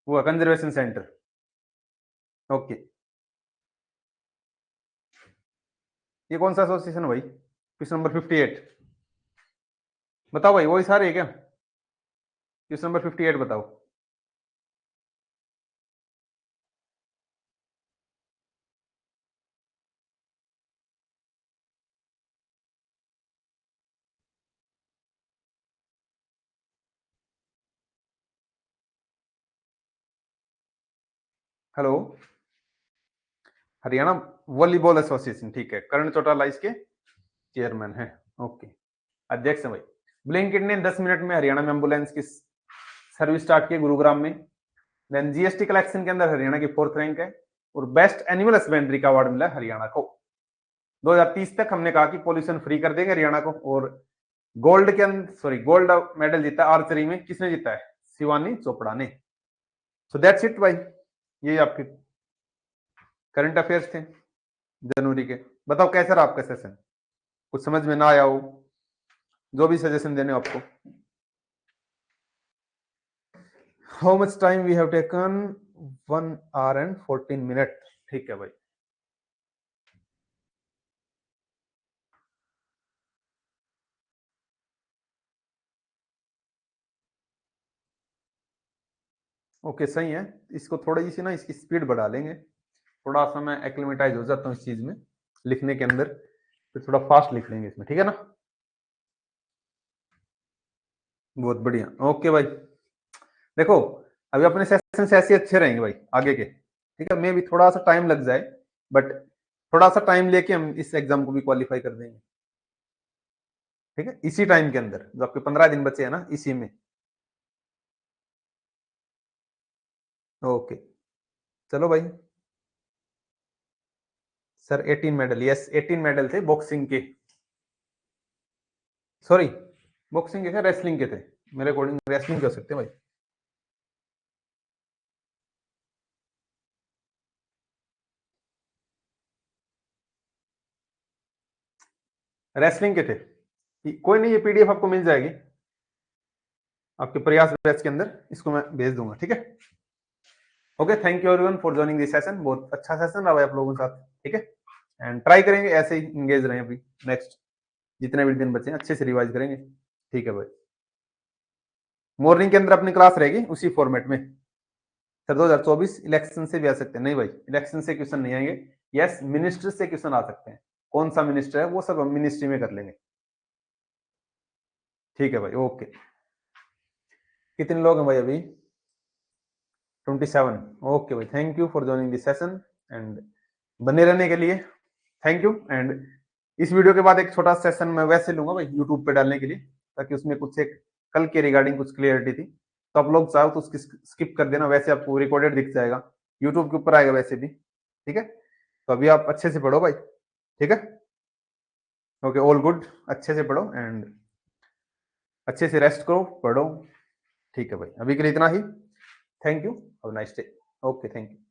[SPEAKER 1] हुआ कंजर्वेशन सेंटर। ओके। ये कौन सा एसोसिएशन है भाई? क्वेश्चन नंबर 58 बताओ भाई, वही सारे है क्या? क्वेश्चन नंबर 58 बताओ। Hello, Haryana volleyball association. ठीक है। करण चौटाला इसके चेयरमैन है। ओके, अध्यक्ष है भाई। ब्लिंकिट ने 10 मिनट में हरियाणा में एम्बुलेंस की सर्विस स्टार्ट की गुरुग्राम में। देन जीएसटी कलेक्शन के अंदर हरियाणा की 4th रैंक है। और बेस्ट एनिमल हस्बेंड्री का अवार्ड मिला हरियाणा को। 2030 तक हमने कहा कि पॉल्यूशन फ्री कर देंगे हरियाणा को। और गोल्ड के अंदर, सॉरी गोल्ड मेडल जीता आर्चरी में, किसने जीता है? शिवानी चोपड़ा ने। सो दैट्स इट भाई, ये आपके करंट अफेयर्स थे जनवरी के। बताओ कैसा रहा आपका सेशन? कुछ समझ में ना आया हो, जो भी सजेशन देने हो आपको। How much time we have taken? 1 hour and 14 minute। ठीक है भाई। ओके सही है। इसको थोड़ी सी ना इसकी स्पीड बढ़ा लेंगे, थोड़ा सा मैं एक्लिमेटाइज हो जाता हूँ इस चीज में। लिखने के अंदर, तो थोड़ा फास्ट लिख लेंगे इसमें, ठीक है ना। बहुत बढ़िया, ओके भाई। देखो अभी अपने सेशन ऐसे अच्छे रहेंगे भाई आगे के, ठीक है। मे भी थोड़ा सा टाइम लग जाए, बट थोड़ा सा टाइम लेके हम इस एग्जाम को भी क्वालिफाई कर देंगे, ठीक है। इसी टाइम के अंदर जो आपके 15 दिन बचे हैं ना, इसी में। ओके, चलो भाई। सर 18 मेडल, यस 18 मेडल थे बॉक्सिंग के, सॉरी बॉक्सिंग के थे, रेसलिंग के थे, मेरे अकॉर्डिंग रेसलिंग कर सकते हैं भाई। रेसलिंग के थे। कोई नहीं, ये पीडीएफ आपको मिल जाएगी आपके प्रयास बैच के अंदर, इसको मैं भेज दूंगा, ठीक है। Okay, thank you everyone for joining this session. बहुत अच्छा सेशन रहा भाई आप लोगों के साथ, ठीक है। एंड ट्राई करेंगे ऐसे ही इंगेज रहें अभी, नेक्स्ट जितने भी दिन बचे हैं अच्छे से रिवाइज करेंगे, ठीक है भाई। मॉर्निंग के अंदर अपनी क्लास रहेगी उसी फॉर्मेट में। सर 2024 इलेक्शन से भी आ सकते हैं? नहीं भाई, इलेक्शन से क्वेश्चन नहीं आएंगे। यस, मिनिस्टर से क्वेश्चन आ सकते हैं, कौन सा मिनिस्टर है वो सब हम मिनिस्ट्री में कर लेंगे, ठीक है भाई। ओके, कितने लोग हैं भाई अभी? 27। ओके भाई, thank you for joining this session and बने रहने के लिए थैंक यू। एंड इस वीडियो के बाद एक छोटा सेशन मैं वैसे लूंगा भाई यूट्यूब पे डालने के लिए, ताकि उसमें कुछ एक कल के रिगार्डिंग कुछ क्लियरिटी थी, तो आप लोग चाहो तो उसकी स्किप कर देना, वैसे आपको रिकॉर्डेड दिख जाएगा, यूट्यूब के ऊपर आएगा वैसे भी, ठीक है। तो अभी आप अच्छे से पढ़ो भाई, ठीक है। ओके, ऑल गुड, अच्छे से पढ़ो एंड अच्छे से रेस्ट करो, पढ़ो, ठीक है भाई। अभी के लिए इतना ही, thank you, have nice day. Okay, thank you.